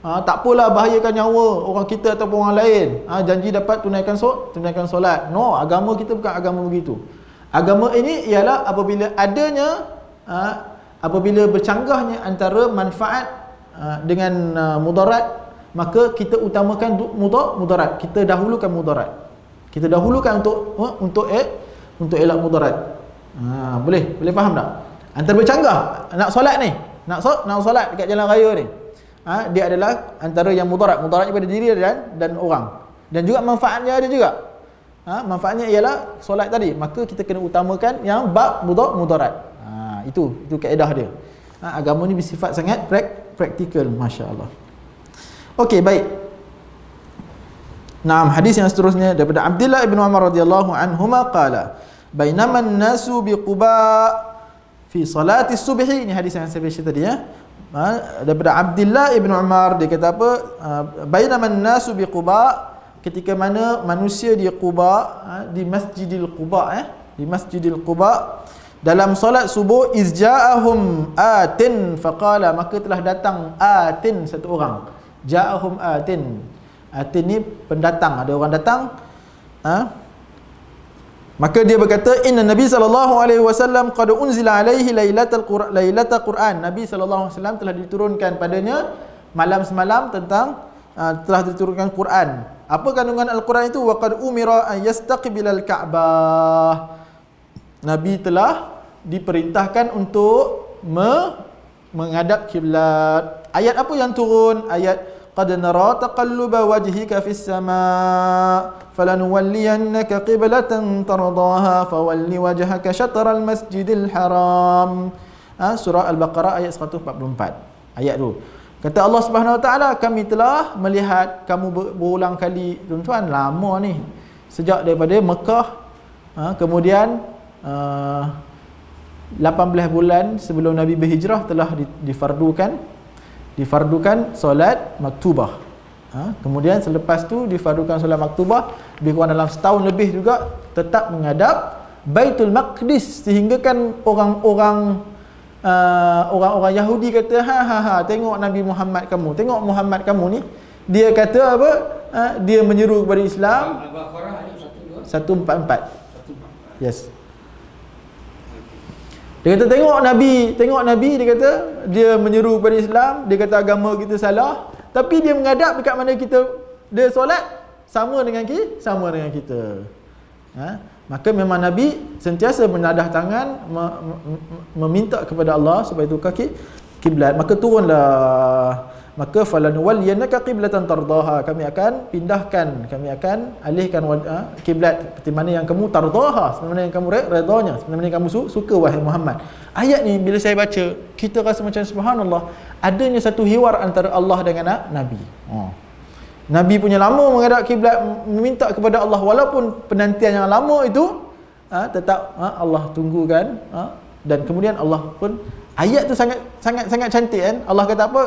Tak apalah bahayakan nyawa orang kita ataupun orang lain. Janji dapat tunaikan solat. No, agama kita bukan agama begitu. Agama ini ialah apabila bercanggahnya antara manfaat dengan mudarat, maka kita utamakan mudarat. Kita dahulukan mudarat. Kita dahulukan untuk elak mudarat. Boleh faham tak? Antara bercanggah nak solat ni, nak solat dekat jalan raya ni. Dia adalah antara yang mudaratnya pada diri dan orang, dan juga manfaatnya ada juga. Manfaatnya ialah solat tadi, maka kita kena utamakan yang bab mudarat. Itu kaedah dia. Agama ni bersifat sangat praktikal, masya-Allah. Okey, baik. Naam, hadis yang seterusnya daripada Abdullah bin Umar radhiyallahu anhuma qala bainama an-nasu bi Quba fi salati subhi. Ini hadis yang saya baca tadi daripada Abdullah ibn Umar, dia kata apa? Bainaman nasu bi Quba, ketika mana manusia di Quba, di Masjidil Quba, di Masjidil Quba dalam solat subuh, izja'ahum atin faqala, maka telah datang atin, satu orang. Ja'ahum atin. Atin ni pendatang, ada orang datang. Maka dia berkata, inna Nabi sallallahu alaihi wasallam qad unzila alaihi lailatul Quran. Nabi sallallahu alaihi wasallam telah diturunkan padanya malam semalam tentang telah diturunkan Quran. Apa kandungan Al-Quran itu? Wa qad umira an yastaqbilal Ka'bah. Nabi telah diperintahkan untuk menghadap kiblat. Ayat apa yang turun? Ayat qad nara taqalluba wajhika fis sama' falanuwalliyannaka qiblatan tardaha fawalli wajhaka syatral masjidil haram. Surah Al-Baqarah ayat 144. Ayat tu. Kata Allah Subhanahu Wa Taala, kami telah melihat kamu berulang kali, tuan-tuan, lama ni. Sejak daripada Mekah, kemudian 18 bulan sebelum Nabi berhijrah telah difardukan solat maktubah. Kemudian selepas tu difardukan solat maktubah, lebih kurang dalam setahun lebih juga tetap menghadap Baitul Maqdis, sehingga kan orang-orang orang-orang Yahudi kata tengok Nabi Muhammad kamu, tengok Muhammad kamu ni, dia kata apa, dia menyeru kepada Islam. Al-Baqarah ayat 144. Yes. Dia kata tengok Nabi, dia kata dia menyeru kepada Islam, dia kata agama kita salah, tapi dia menghadap dekat mana dia solat sama dengan kita. Maka memang Nabi sentiasa menadah tangan meminta kepada Allah supaya tukar kiblat. Maka turunlah, maka falanuwalliyannaka qiblatan tardaha, kami akan alihkan kiblat seperti mana yang kamu tardaha, seperti mana yang kamu redanya, seperti mana yang kamu suka wahai Muhammad. Ayat ni bila saya baca, kita rasa macam subhanallah, adanya satu hiwar antara Allah dengan Nabi. Nabi punya lama menghadap kiblat, meminta kepada Allah, walaupun penantian yang lama itu tetap Allah tunggukan, dan kemudian Allah pun, ayat tu sangat cantik kan. Allah kata apa?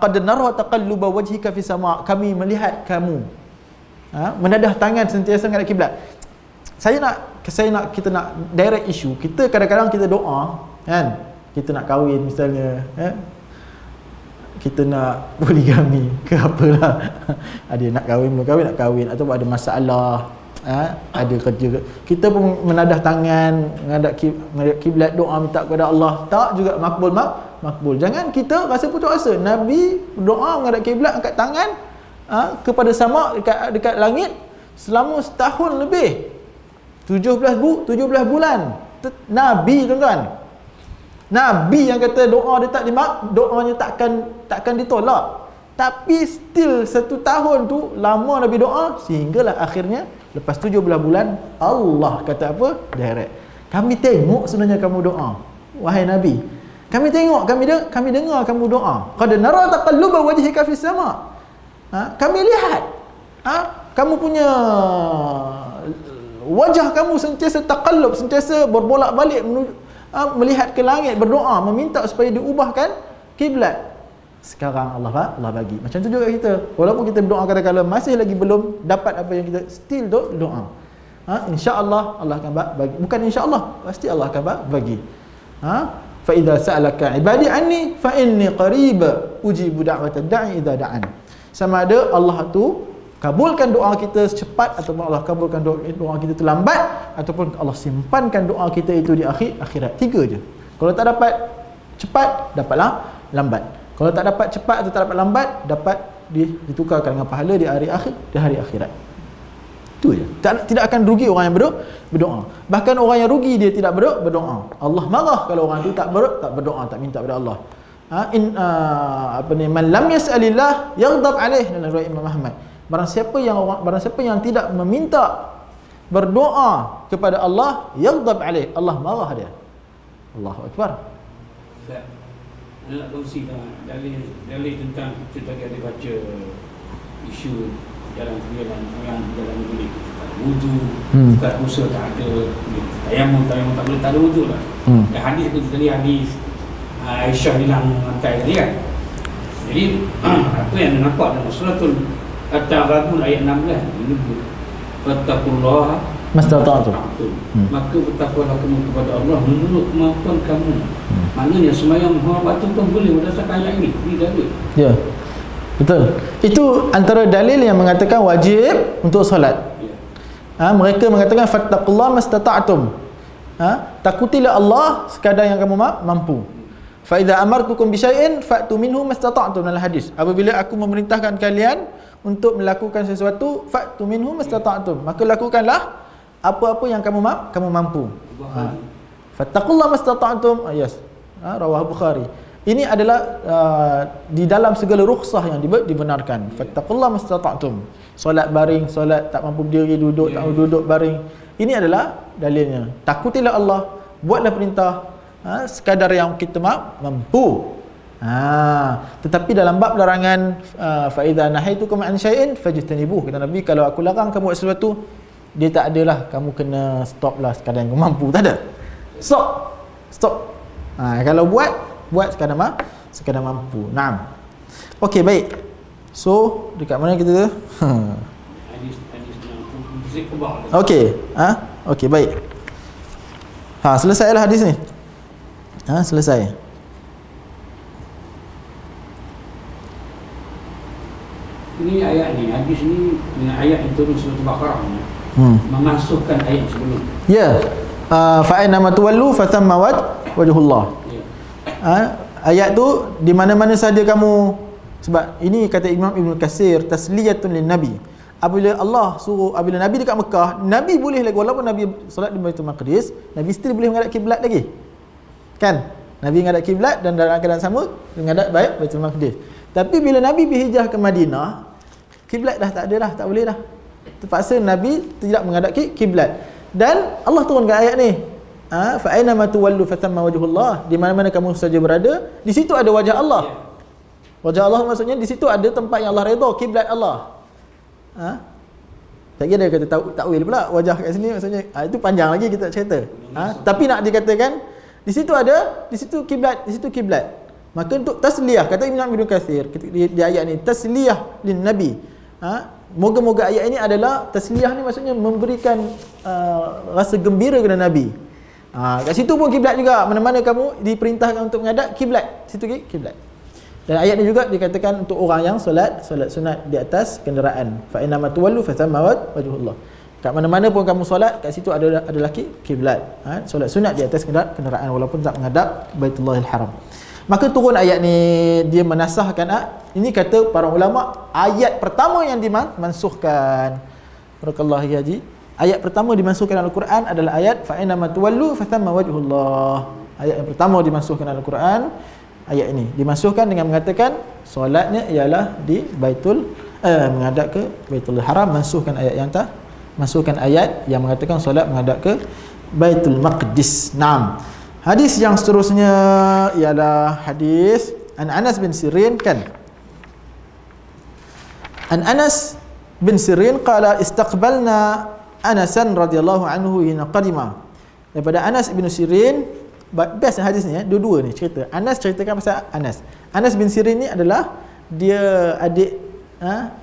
Qad nara taqalluba wajhika fis sama', kami melihat kamu menadah tangan sentiasa menghadap kiblat. Kita nak direct issue. Kita kadang-kadang kita doa kan, kita nak kahwin misalnya, kita nak poligami ke apalah, ada nak kahwin belum kahwin, atau ada masalah, ada kerja, kita pun menadah tangan menghadap kiblat, doa minta kepada Allah, tak juga makbul. Jangan kita rasa putus asa. Nabi doa menghadap kiblat, angkat tangan kepada sama dekat langit selama setahun lebih, 17 bulan. Nabi, tuan-tuan, Nabi yang kata doa dia doanya takkan ditolak. Tapi still 1 tahun tu lama Nabi doa, sehinggalah akhirnya lepas 17 bulan Allah kata apa? Direct. Kami tengok sebenarnya kamu doa, wahai Nabi. Kami tengok, kami dengar kamu doa. Qad nara taqalluba wajhika fis sama'. Kami lihat kamu punya wajah kamu sentiasa taqallub, sentiasa berbolak-balik melihat ke langit, berdoa, meminta supaya diubahkan kiblat. Sekarang Allah bagi. Macam tu juga kita. Walaupun kita berdoa kadang-kadang masih lagi belum dapat apa yang kita, still doa. Insya-Allah Allah akan bagi. Bukan insya-Allah, pasti Allah akan bagi. Fa idza sa'alaka 'ibadi anni fa inni qarib ujibu da'watad da'i idza da'an. Sama ada Allah tu kabulkan doa kita secepat, ataupun Allah kabulkan doa kita terlambat, ataupun Allah simpankan doa kita itu di akhirat. 3 je. Kalau tak dapat cepat, dapatlah lambat. Kalau tak dapat cepat atau tak dapat lambat, dapat ditukarkan dengan pahala di hari akhirat. Itu je. Tidak akan rugi orang yang berdoa. Bahkan orang yang rugi dia tidak berdoa. Allah marah kalau orang itu tak berdoa, tak minta kepada Allah. Man lam yas'alillah yaghdab alaih, dalam riwayat Imam Ahmad. Barang siapa yang tidak meminta, berdoa kepada Allah, yaghdab alaih, Allah marah dia. Allahu akbar. Nak kongsi dalil tentang kita tadi ada baca isu dalam bilik wudu, tak usaha tak ada, tayamum tak boleh, tak ada wudu lah. Hadis tu tadi, hadis Aisyah bilang angkai tadi kan. Jadi apa yang nampak dalam suratul At-Taghabun ayat 16 menyebut fattaqullaha mastata'tum, maka bertakwalah kamu kepada Allah menurut kemampuan kamu. Maknanya semayang waktu pun boleh berdasarkan ayat ini. Ini dalil. Ya, betul. Itu antara dalil yang mengatakan wajib untuk solat. Mereka mengatakan fattaqullaha mastata'tum. Takutilah Allah sekadar yang kamu mampu. Fa idza amartukum bi syai'in fa'tu minhu mastata'tum, dalam hadis. Apabila aku memerintahkan kalian untuk melakukan sesuatu, fa'tu minhu mastata'tum, maka lakukanlah apa-apa yang kamu mampu. Fattaqullaha mastata'tum. Yes. Rawah Bukhari. Ini adalah di dalam segala rukhsah yang dibenarkan. Fattaqullaha mastata'tum. Solat baring, solat tak mampu berdiri, duduk tak mampu duduk, baring. Ini adalah dalilnya. Takutilah Allah, buatlah perintah sekadar yang kita mampu. Tetapi dalam bab larangan, fa idza nahaitukum an syai'in fajtanibuh, kata Nabi, kalau aku larang kamu buat sesuatu, dia tak adalah kamu kena stop lah sekadar yang kamu mampu, tak ada. Stop. Kalau buat sekadar mampu. Naam. Okey, baik. So dekat mana kita? Okey. Okey, baik. Selesailah hadis ni. Selesai. Ini ayat ni, hadis ni dengan ayat yang turun surah Al-Baqarah ni memasukkan ayat sebelum. Ya. Fa aina ma tuwallu fa thamma wajhullah. Ayat tu di mana-mana saja kamu, sebab ini kata Imam Ibn Katsir tasliyatun lin nabi. Apabila Allah suruh, apabila Nabi dekat Mekah, Nabi boleh lagi, walaupun Nabi solat di Baitul Maqdis, Nabi still boleh menghadap kiblat lagi. Kan? Nabi menghadap kiblat dan dalam keadaan sama menghadap Baitul Maqdis. Tapi bila Nabi berhijrah ke Madinah, kiblat dah tak ada dah, tak boleh dah. Terpaksa Nabi tidak menghadap kiblat. Dan Allah turunkan ayat ni. Fa aina ma tuwallu fa thamma wajhullah. Di mana-mana kamu saja berada, di situ ada wajah Allah. Wajah Allah maksudnya di situ ada tempat yang Allah redha, kiblat Allah. Tak kira dia kata takwil pula wajah kat sini maksudnya. Itu panjang lagi kita cerita. Tapi nak dikatakan di situ ada, di situ kiblat, di situ kiblat. Maka untuk tasliyah, kata Imam Ibn Katsir di ayat ni, tasliyah lin nabi. Moga-moga ayat ini adalah tasliyah ni maksudnya memberikan rasa gembira kepada Nabi. Kat situ pun kiblat juga, mana-mana kamu diperintahkan untuk menghadap kiblat, situ kiblat. Dan ayat ni juga dikatakan untuk orang yang solat sunat di atas kenderaan. Fa inna ma tuwallu fa thamma wajhullah. Kat mana-mana pun kamu solat, kat situ adalah kiblat. Solat sunat di atas kenderaan walaupun tak menghadap Baitullahil Haram. Maka turun ayat ni, dia menasahkan ini kata para ulama, ayat pertama yang dimansuhkan. Barakallahu ya Haji. Ayat pertama dimansuhkan dalam Al-Quran adalah ayat fa inna ma tuwallu fa thamma wajhullah. Ayat yang pertama dimansuhkan dalam Al-Quran, ayat ini dimasukkan dengan mengatakan solatnya ialah di menghadap ke Baitul Haram. Masukkan ayat yang masukkan ayat yang mengatakan solat menghadap ke Baitul Maqdis. Naam. Hadis yang seterusnya ialah hadis An Anas bin Sirin kan. An Anas bin Sirin qala istaqbalna Anasan radhiyallahu anhu hina qadima. Daripada Anas bin Sirin, best hadis ni dua-dua ni cerita. Anas ceritakan pasal Anas. Anas bin Sirin ni adalah dia adik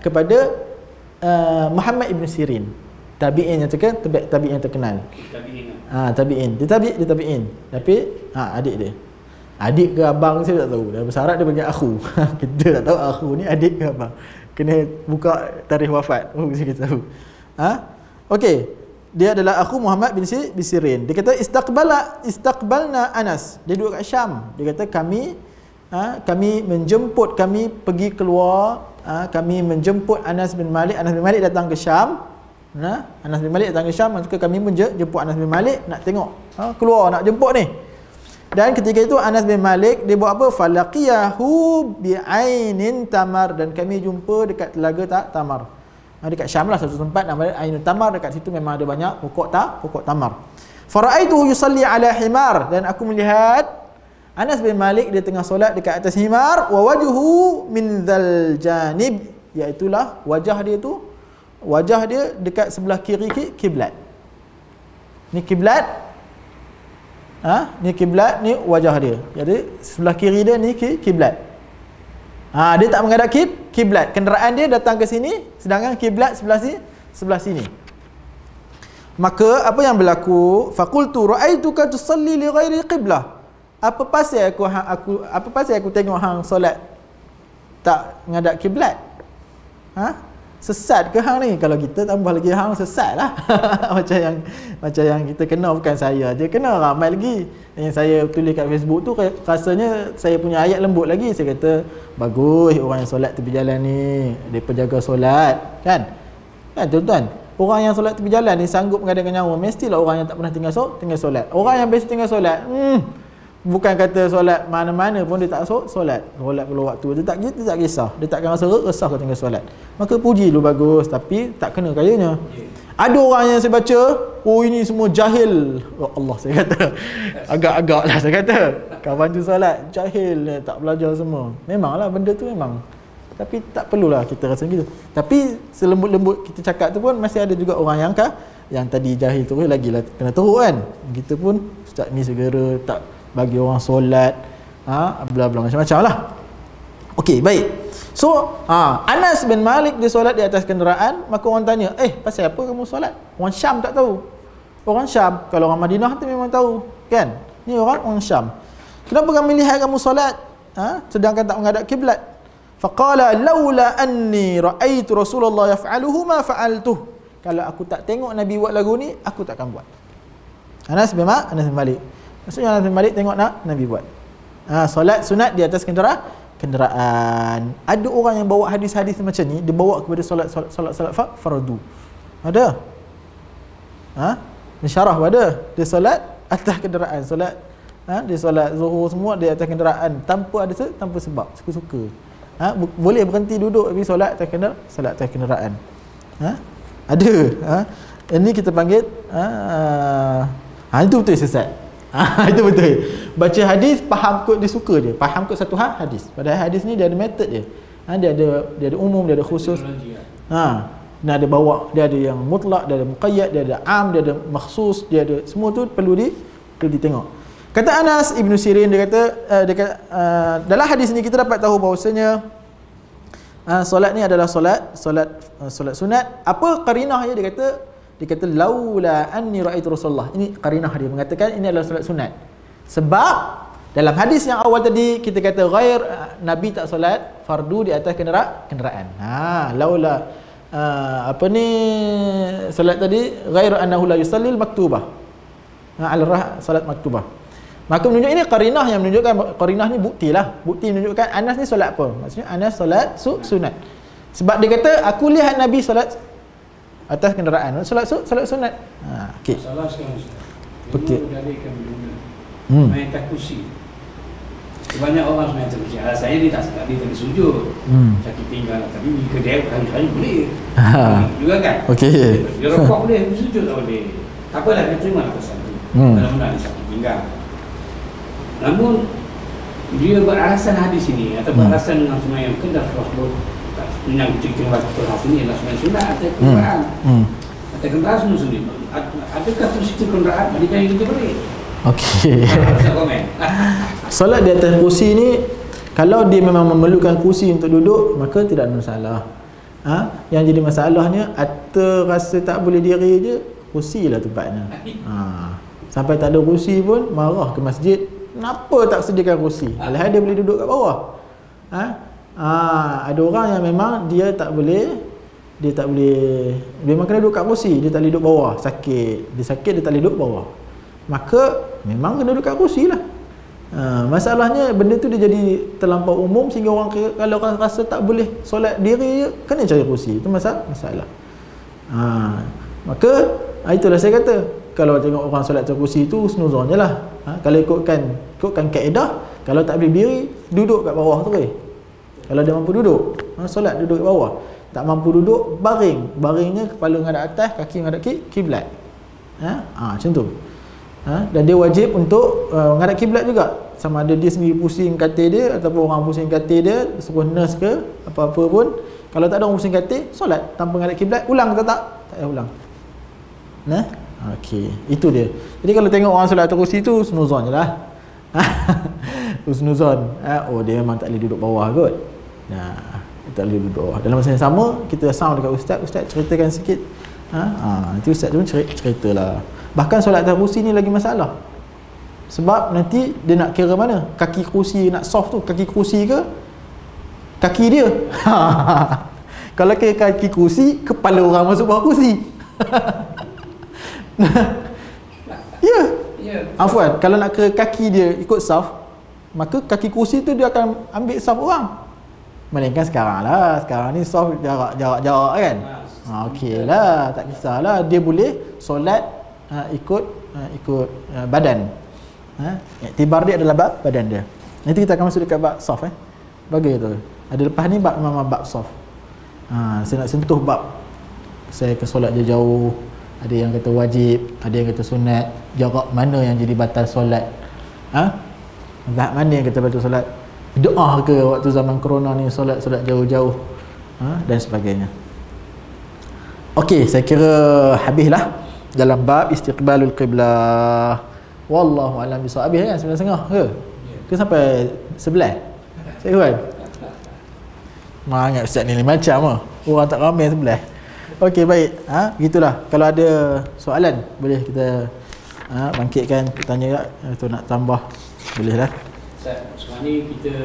kepada Muhammad ibn Sirin. Tabi'in yang terkenal. Tabi'in. Dia tabi'in. Tapi adik dia. Adik ke abang saya tak tahu. Dalam bahasa Arab dia panggil akhu. Kita tak tahu akhu ni adik ke abang. Kena buka tarikh wafat. Kita tahu. Okey. Dia adalah akhu Muhammad bin Sirin. Dia kata istaqbalna Anas. Dia duduk kat Syam. Dia kata kami menjemput, kami pergi keluar, kami menjemput Anas bin Malik. Anas bin Malik datang ke Syam. Anas bin Malik datang ke Syam, maka kami menjemput Anas bin Malik nak tengok keluar nak jemput ni. Dan ketika itu Anas bin Malik dia buat apa? Falaqiyahu bi'ainin tamar, dan kami jumpa dekat telaga Tamar. Dekat Syam lah satu tempat namanya Ainul Tamar, dekat situ memang ada banyak pokok tamar. Fara'aituhu yusalli ala himar, dan aku melihat Anas bin Malik dia tengah solat dekat atas himar, wa wajhu min dzal janib, iaitu wajah dia dekat sebelah kiri kiblat. Ni kiblat. Ni kiblat, ni wajah dia. Jadi sebelah kiri dia ni kiblat. Dia tak menghadap kiblat. Kenderaan dia datang ke sini, sedangkan kiblat sebelah sini. Maka apa yang berlaku? Faqultu ra'aituka tusalli li ghairi qiblah. Apa pasal aku tengok hang solat tak menghadap kiblat? Sesat ke hang ni? Kalau kita tambah lagi hang sesat lah. macam yang kita kena, bukan saya je kena, ramai lagi. Yang saya tulis kat Facebook tu rasanya saya punya ayat lembut lagi. Saya kata bagus orang yang solat tepi jalan ni, dia penjaga solat kan tuan-tuan. Orang yang solat tepi jalan ni sanggup mengadakan nyawa, mestilah orang yang tak pernah tinggal solat. Orang yang biasa tinggal solat, bukan kata solat mana-mana pun dia tak solat kalau waktu dia tak kisah, dia takkan rasa resah kalau tinggal solat. Maka puji lu bagus, tapi tak kena kayanya. Ada orang yang saya baca, ini semua jahil. Allah, saya kata agak-agak lah saya kata, kawan tu solat jahil, tak belajar semua. Memanglah benda tu memang, tapi tak perlulah kita rasa gitu. Tapi selembut-lembut kita cakap tu pun masih ada juga orang yang tadi jahil tu lagi lah kena teruk kan. Kita pun ustaz ni segera tak bagi orang solat, bla-bla macam-macam lah. Okey, baik. So, Anas bin Malik dia solat di atas kenderaan, maka orang tanya, pasal apa kamu solat? Orang Syam tak tahu. Orang Syam, kalau orang Madinah tu memang tahu, kan? Ni orang Syam. Kenapa kamu lihat kamu solat sedangkan tak menghadap kiblat? Faqala laula anni ra'aitu Rasulullah yaf'aluhu ma fa'altuh. Kalau aku tak tengok Nabi buat lagu ni, aku takkan buat. Anas bin Malik. Maksudnya Anas bin Malik tengok Nabi buat. Solat sunat di atas kenderaan. Ada orang yang bawa hadis-hadis macam ni, dia bawa kepada solat fardu. Ada. Syarah ada. Dia solat atas kenderaan, dia solat zuhur semua di atas kenderaan tanpa sebab, suka-suka. Boleh berhenti duduk tapi solat atas kenderaan. Ada. Ini kita panggil itu betul sesat. Itu betul. Baca hadis faham kot dia suka je. Faham kot satu hadis. Padahal hadis ni dia ada method dia. Dia ada umum, dia ada khusus. Dia ada bawa, dia ada yang mutlak, dia ada muqayyad, dia ada am, dia ada makhsus, dia ada semua tu perlu ditengok. Kata Anas Ibn Sirin, dia kata dalam hadis ni kita dapat tahu bahawasanya solat ni adalah solat sunat. Apa qarinah dia kata laula anni ra'aitu Rasulullah. Ini qarinah dia mengatakan ini adalah solat sunat. Sebab dalam hadis yang awal tadi kita kata ghair Nabi tak solat fardu di atas kenderaan. Laula solat tadi ghairu annahu la yusallil maktubah. Solat maktubah. Maka menunjuk ini qarinah yang menunjukkan, qarinah ni bukti menunjukkan Anas ni solat apa? Maksudnya Anas solat sunat. Sebab dia kata aku lihat Nabi solat atas kenderaan. Solat sunat. Okey. Salah sekarang. Okey. Main kursi. Banyak orang sebenarnya terkecil. Saya ni tak sujud. Sakit tinggal. Tapi jika dia kali-kali boleh. Juga kan? Okey. Dia rokok boleh, sujud tak boleh. Tak apalah, dia terima lah pesan tu. Kalau dia sakit tinggal. Namun dia beralasan hadis ini atau beralasan dengan sembahyang kendah Rasul yang cerita waktu hadis ini adalah sembahyang sunat atau kenderaan. Atau kenderaan sunat. Adakah tu cerita kenderaan? Adakah yang kita beri? Okey. Solat di atas kursi ni, kalau dia memang memerlukan kursi untuk duduk, maka tidak ada masalah. Yang jadi masalahnya atau rasa tak boleh diri je, kursi lah tempatnya. Sampai tak ada kursi pun marah ke masjid. Kenapa tak sediakan kursi? Alhamdulillah dia boleh duduk kat bawah. Ada orang yang memang dia memang kena duduk kat kursi, dia tak boleh duduk bawah, sakit. Dia sakit, dia tak boleh duduk bawah. Maka memang kena duduk kat kursi lah. Masalahnya benda tu dia jadi terlampau umum sehingga kalau orang rasa tak boleh solat diri je, kena cari kursi. Itu masalah. Maka itulah saya kata, kalau tengok orang solat atas kursi tu snuzon je lah. Kalau ikutkan kaedah, kalau tak boleh diri, duduk kat bawah tu boleh. Kalau dia mampu duduk, solat duduk kat bawah. Tak mampu duduk, baringnya kepala menghadap atas, kaki menghadap kiblat. Macam tu. Dan dia wajib untuk menghadap kiblat juga. Sama ada dia sendiri pusing katil dia ataupun orang pusing katil dia, suruh nurse ke apa-apa pun, kalau tak ada orang pusing katil, solat tanpa menghadap kiblat, ulang tak payah ulang. Okey, itu dia. Jadi kalau tengok orang solat atas kursi tu, snuzon je lah. Snuzon. Dia memang tak boleh duduk bawah kot. Tak boleh duduk bawah. Dalam masa yang sama, kita sound dekat ustaz ceritakan sikit. Nanti ustaz tu pun ceritalah. Bahkan solat atas kursi ni lagi masalah. Sebab nanti dia nak kira mana? Kaki kursi nak soft tu, kaki kursi ke kaki dia? Kalau kira kaki kursi, kepala orang masuk bawah kursi. Afwan, kalau nak kira kaki dia ikut saf, maka kaki kursi tu dia akan ambil saf orang. Melainkan sekarang ni saf jarak kan. Okey lah, tak kisahlah, dia boleh solat ikut badan. Iktibar dia adalah badan dia. Nanti kita akan masuk dekat bab saf bagi tu. Ada lepas ni bab memang bab saf. Saya nak sentuh bab saya ke solat jauh. Ada yang kata wajib, ada yang kata sunat, jarak mana yang jadi batal solat. Mazhab mana yang kata batal solat? Doa ke waktu zaman corona ni solat jauh-jauh, dan sebagainya. Okey, saya kira habislah dalam bab istiqbalul qiblah. Wallahu a'lam bissawab. Habis kan 9.30 ke? Ke sampai 11? Saya kan. Ingat ustaz ni macam orang tak ramai 11. Okey, baik. Begitulah. Kalau ada soalan boleh kita bangkitkan, tanya atau nak tambah bolehlah. Sekarang ni kita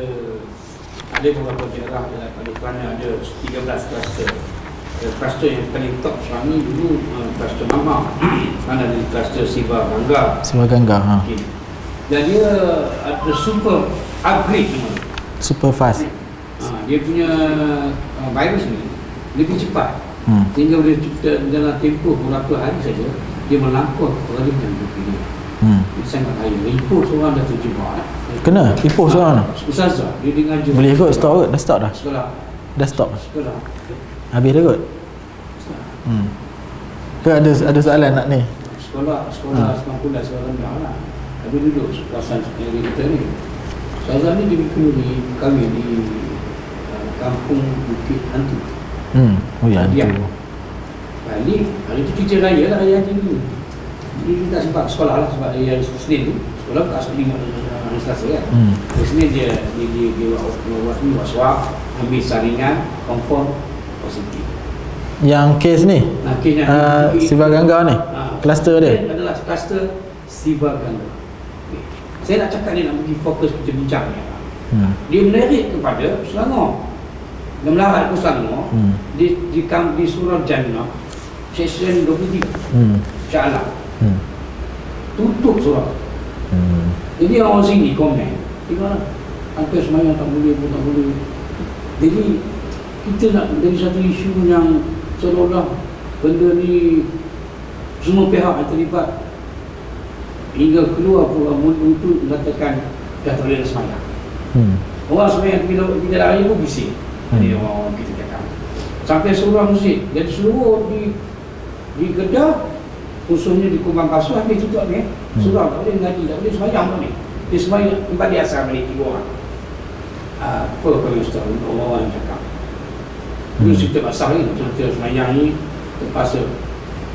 ada beberapa daerah pada kerana ada 13 kluster. Kluster yang paling top sekarang ni dulu kluster Mama, kan ada kluster Siva Gangga. Okay. Dan dia ada super upgrade semua. Super fast. Dia punya virus ni lebih cepat. Sehingga boleh dalam tempoh beberapa hari saja dia melampau peralihan video. Ini sangat bahaya. Ipoh seorang dah terjebak. Kena? Ipoh seorang? Ustazah, dia dengar je. Boleh ikut stop kot? Dah stop dah? Sekolah. Dah stop? Sekolah. Habis dah kot? Ke ada soalan nak ni? Sekolah sekolah rendah lah. Tapi duduk kawasan seperti kita ni. Ustazah ni dia kahwin di kampung Bukit Hantu. Oh ya, hantu. Balik, hari tu cuci raya lah, raya hari ni. Jadi dia tak sempat sekolah lah sebab hari Senin tu sekolah buka asal 5 hari Selasa kan. Hari Senin dia buat waswak, ambil saringan, confirm positif. Yang kes ni? Siva Gangga ni? Kluster dia? Adalah kluster Siva Gangga. Saya nak cakap ni, nak pergi fokus kita bincang ni. Dia menarik kepada Selangor. Dia melarat ke Selangor di Surau Jannah Seksyen 23 Shah Alam tutup surau. Jadi orang sini komen gimana hampir semayang tak boleh pun tak boleh. Jadi kita nak dari satu isu yang seolah-olah benda ni semua pihak yang terlibat hingga keluar pula mulut tu mengatakan dah tak boleh semayang. Orang semayang tidak raya pun bising. Ini orang kita cakap sampai surau masjid. Jadi seluruh di Kedah khususnya di Kumbang Kasuh habis tutup ni. Surau tak boleh ngaji, tak boleh semayang tak ni. Dia semayang tempat dia asal balik 3 orang. Apa kalau Ustaz orang cakap itu cerita pasal ni, cerita semayang ni terpaksa.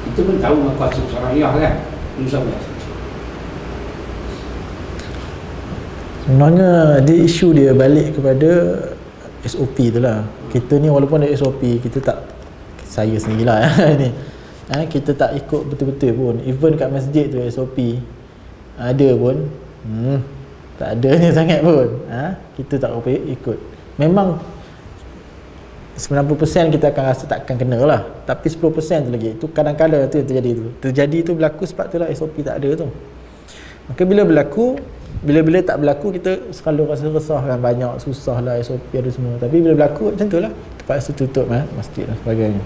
Kita pun tahu apa syariah kan. Sebenarnya dia isu dia balik kepada SOP tu lah. Kita ni walaupun ada SOP, kita tak, saya sendirilah ni, kita tak ikut betul-betul pun. Even kat masjid tu SOP ada pun tak ada ni sangat pun. Kita tak apa ikut. Memang 90% kita akan rasa takkan kena lah, tapi 10% tu lagi, tu kadang-kadang tu yang terjadi tu berlaku sebab tu lah SOP tak ada tu. Maka bila tak berlaku, kita selalu rasa resah kan, banyak susah lah SOP ada semua. Tapi bila berlaku macam tu lah, terpaksa tutup masjid dan sebagainya.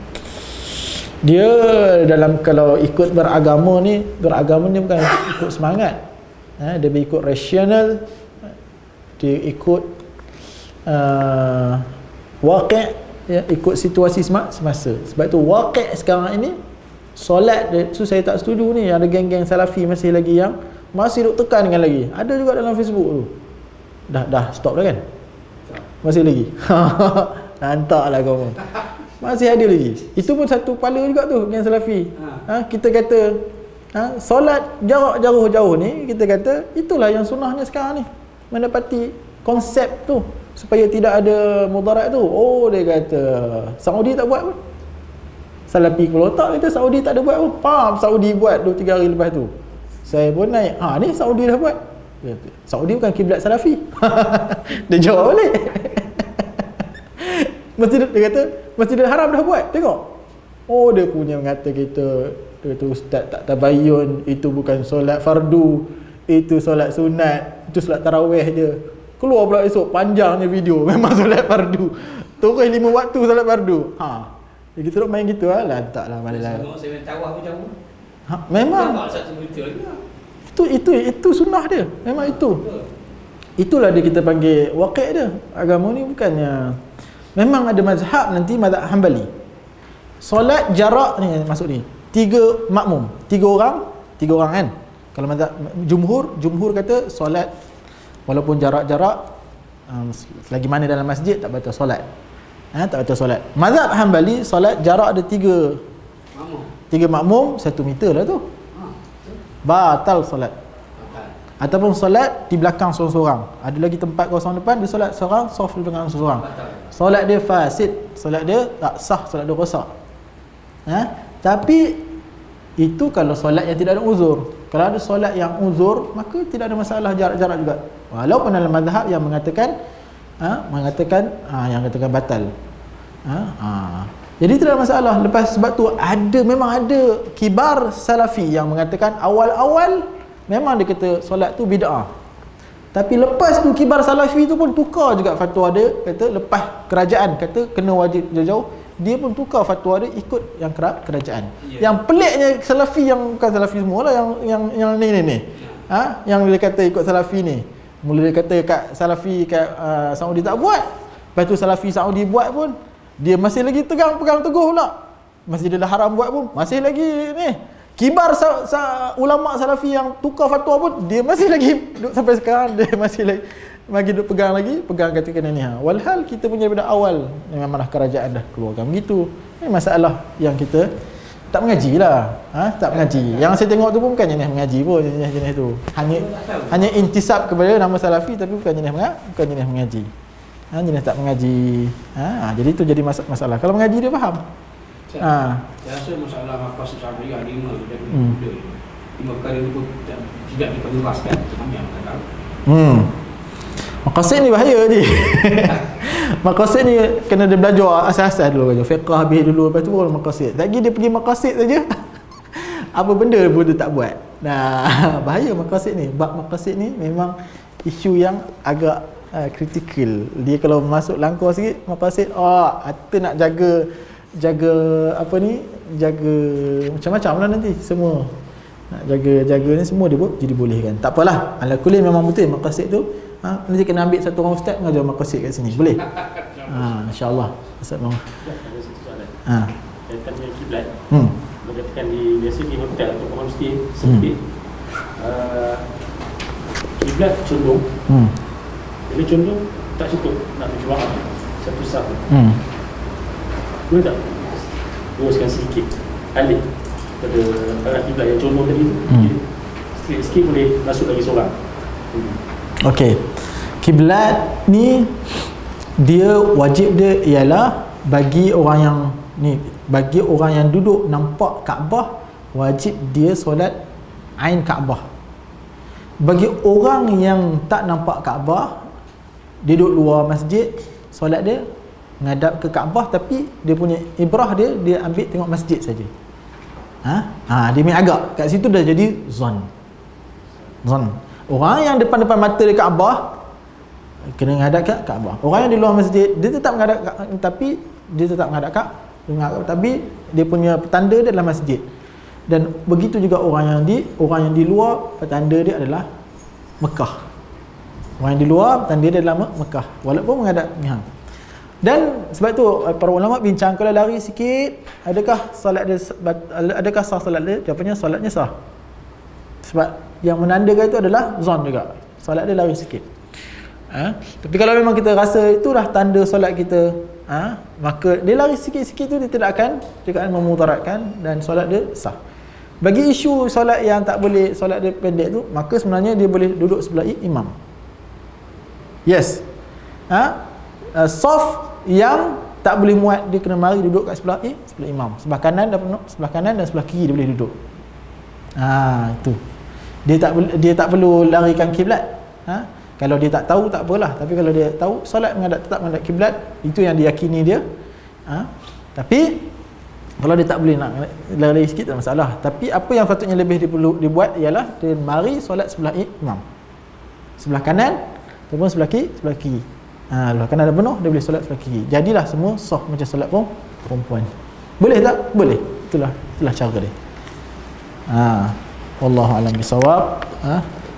Dia dalam, kalau ikut beragama ni bukan ikut semangat, dia ikut rasional, dia ikut waqi', ikut situasi semasa. Sebab tu waqi' sekarang ini solat dia, saya tak setuju ni ada geng-geng salafi masih lagi yang masih duk tekankan lagi. Ada juga dalam Facebook tu. Dah stop dah kan? Masih lagi. Nantaklah kau. Masih ada lagi. Itu pun satu kepala juga tu geng salafi. Kita kata solat jarak jauh-jauh ni, kita kata itulah yang sunnahnya sekarang ni. Mendapati konsep tu supaya tidak ada mudarat tu. Oh, dia kata Saudi tak buat pun. Salafi kepala otak kata Saudi tak ada buat pun. Saudi buat 2-3 hari lepas tu. Saya pun naik, ni Saudi dah buat. Saudi bukan kiblat salafi. Dia jawab balik. Dia kata Masjidil Haram dah buat, tengok. Oh, dia punya mengata kita, dia kata ustaz tak tabayun, itu bukan solat fardu, itu solat sunat, itu solat tarawih je. Keluar pula esok panjangnya video, memang solat fardu. Terus 5 waktu solat fardu. Dia kita duk main gitu lah, taklah balik-balik. Saya main tawaf pun jauh. Memang itu sunnah dia. Memang itu. Itulah dia kita panggil waqi' dia. Agama ni bukannya, memang ada mazhab, nanti mazhab Hanbali. Solat jarak ni masuk ni. 3 makmum, 3 orang kan. Kalau mazhab jumhur kata solat walaupun jarak-jarak selagi mana dalam masjid tak batal solat. Tak batal solat. Mazhab Hanbali solat jarak ada 3 makmum 1 meter lah tu. Batal solat. Ataupun solat di belakang seorang-seorang. Ada lagi tempat kosong depan, dia solat seorang, soft di belakang seorang. Solat dia fasid, solat dia tak sah, solat dia rosak. Tapi itu kalau solat yang tidak ada uzur. Kalau ada solat yang uzur, maka tidak ada masalah jarak-jarak juga. Walaupun dalam mazhab yang mengatakan yang katakan batal. Jadi tidak ada masalah. Lepas sebab tu memang ada kibar salafi yang mengatakan awal-awal memang dia kata solat tu bid'ah. Tapi lepas tu kibar salafi tu pun tukar juga fatwa dia, kata lepas kerajaan kata kena wajib jauh-jauh, dia pun tukar fatwa dia ikut yang kerajaan. Yang peliknya salafi yang bukan salafi semua lah, yang ni. Yang dia kata ikut salafi ni. Mula dia kata kat salafi kat Saudi tak buat. Lepas tu salafi Saudi buat pun dia masih lagi pegang teguh pula. Masjidil Haram buat pun masih lagi ni. Kibar ulama salafi yang tukar fatwa pun dia masih lagi duduk sampai sekarang, dia masih lagi duduk pegang katakan ni. Walhal kita punya daripada awal memanglah kerajaan dah keluarkan begitu. Ini masalah yang kita tak mengaji lah. Tak mengaji. Yang saya tengok tu pun bukan jenis mengaji pun, jenis tu. Hanya intisab kepada nama salafi tapi bukan jenis mengaji. Jenis tak mengaji. Jadi itu jadi masalah. Kalau mengaji dia faham. Saya rasa masalah maqasid syariah 5 perkara itu tidak diperluaskan sebenarnya kadang. Maqasid ni bahaya ni. Maqasid ni kena dia belajar asas-asas dulu, belajar fiqh habis dulu, lepas tu baru maqasid. Lagi dia pergi maqasid saja. Apa benda pun dia tak buat. Nah, bahaya maqasid ni. Bab maqasid ni memang isu yang agak kritikal. Dia kalau masuk langkah sikit maqasid, kita nak jaga apa ni, jaga macam-macam lah nanti semua. Nak jaga ni semua dia jadi bolehkan. Tak apalah. Ala kulli memang betul maqasid tu. Nanti kena ambil satu orang ustaz mengajar maqasid kat sini. Boleh? Insya-Allah. Ustaz mau. Ada satu soalan. Kaitan dengan kiblat. Berkatakan biasa di hotel atau homestay seperti kiblat condong. Bila condong tak cukup nak berjemaah satu saf. Boleh tak luruskan sedikit alik pada arah kiblat yang condong tadi tu, sikit boleh masuk lagi seorang. Okey. Kiblat ni dia wajib dia ialah bagi orang yang duduk nampak Kaabah, wajib dia solat ain Kaabah. Bagi orang yang tak nampak Kaabah, dia duduk luar masjid, solat dia menghadap ke Kaabah, tapi dia punya ibrah dia ambil tengok masjid saja. Dia main agak kat situ dah jadi zon. Orang yang depan mata dia Kaabah kena menghadap ke Kaabah. Orang yang di luar masjid dia tetap menghadap, tapi dia punya petanda dia adalah masjid. Dan begitu juga orang yang di luar, petanda dia adalah Mekah. Orang yang di luar, petanda dia adalah Mekah walaupun menghadap. Dan sebab tu para ulama bincang, kalau lari sikit adakah solat dia sah solat dia? Jawapannya solatnya sah. Sebab yang menandakan itu adalah zon juga. Solat dia lari sikit. Tapi kalau memang kita rasa itulah tanda solat kita, maka dia lari sikit-sikit tu dia tidak akan memudaratkan dan solat dia sah. Bagi isu solat yang tak boleh, solat dia pendek tu, maka sebenarnya dia boleh duduk sebelah imam. Yes. Soft yang tak boleh muat, dia kena mari duduk kat sebelah imam. Sebelah kanan dan sebelah kiri dia boleh duduk. Itu. Dia tak perlu larikan kiblat. Kalau dia tak tahu tak apalah, tapi kalau dia tahu solat tetap menghadap kiblat, itu yang diyakini dia. Tapi kalau dia tak boleh nak lari sikit tak masalah. Tapi apa yang patutnya lebih dibuat ialah dia mari solat sebelah imam. Sebelah kanan ataupun sebelah kiri. Sebelah kanan ada penuh, dia boleh solat sebelah kiri. Jadilah semua sah macam solat perempuan. Boleh tak? Boleh. Itulah cara dia. Wallahu a'lam bisawab.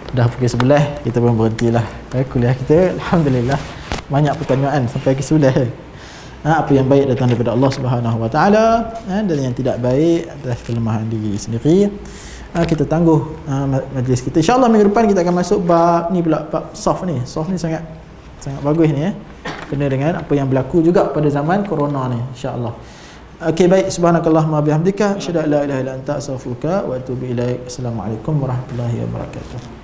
Dah pukul 11, kita pun berhentilah kuliah kita. Alhamdulillah banyak pertanyaan sampai ke 11. Apa yang baik datang daripada Allah Subhanahu Wa Taala, dan yang tidak baik adalah kelemahan diri sendiri. Kita tangguh majlis kita. InsyaAllah minggu depan kita akan masuk bab ni pula, bab soft ni. Soft ni sangat bagus ni, kena dengan apa yang berlaku juga pada zaman corona ni, insya-Allah. Okey, baik, subhanakallahumma bihamdika asyhadu an la ilaha illa anta astaghfiruka wa atubu ilaik. Assalamualaikum warahmatullahi wabarakatuh.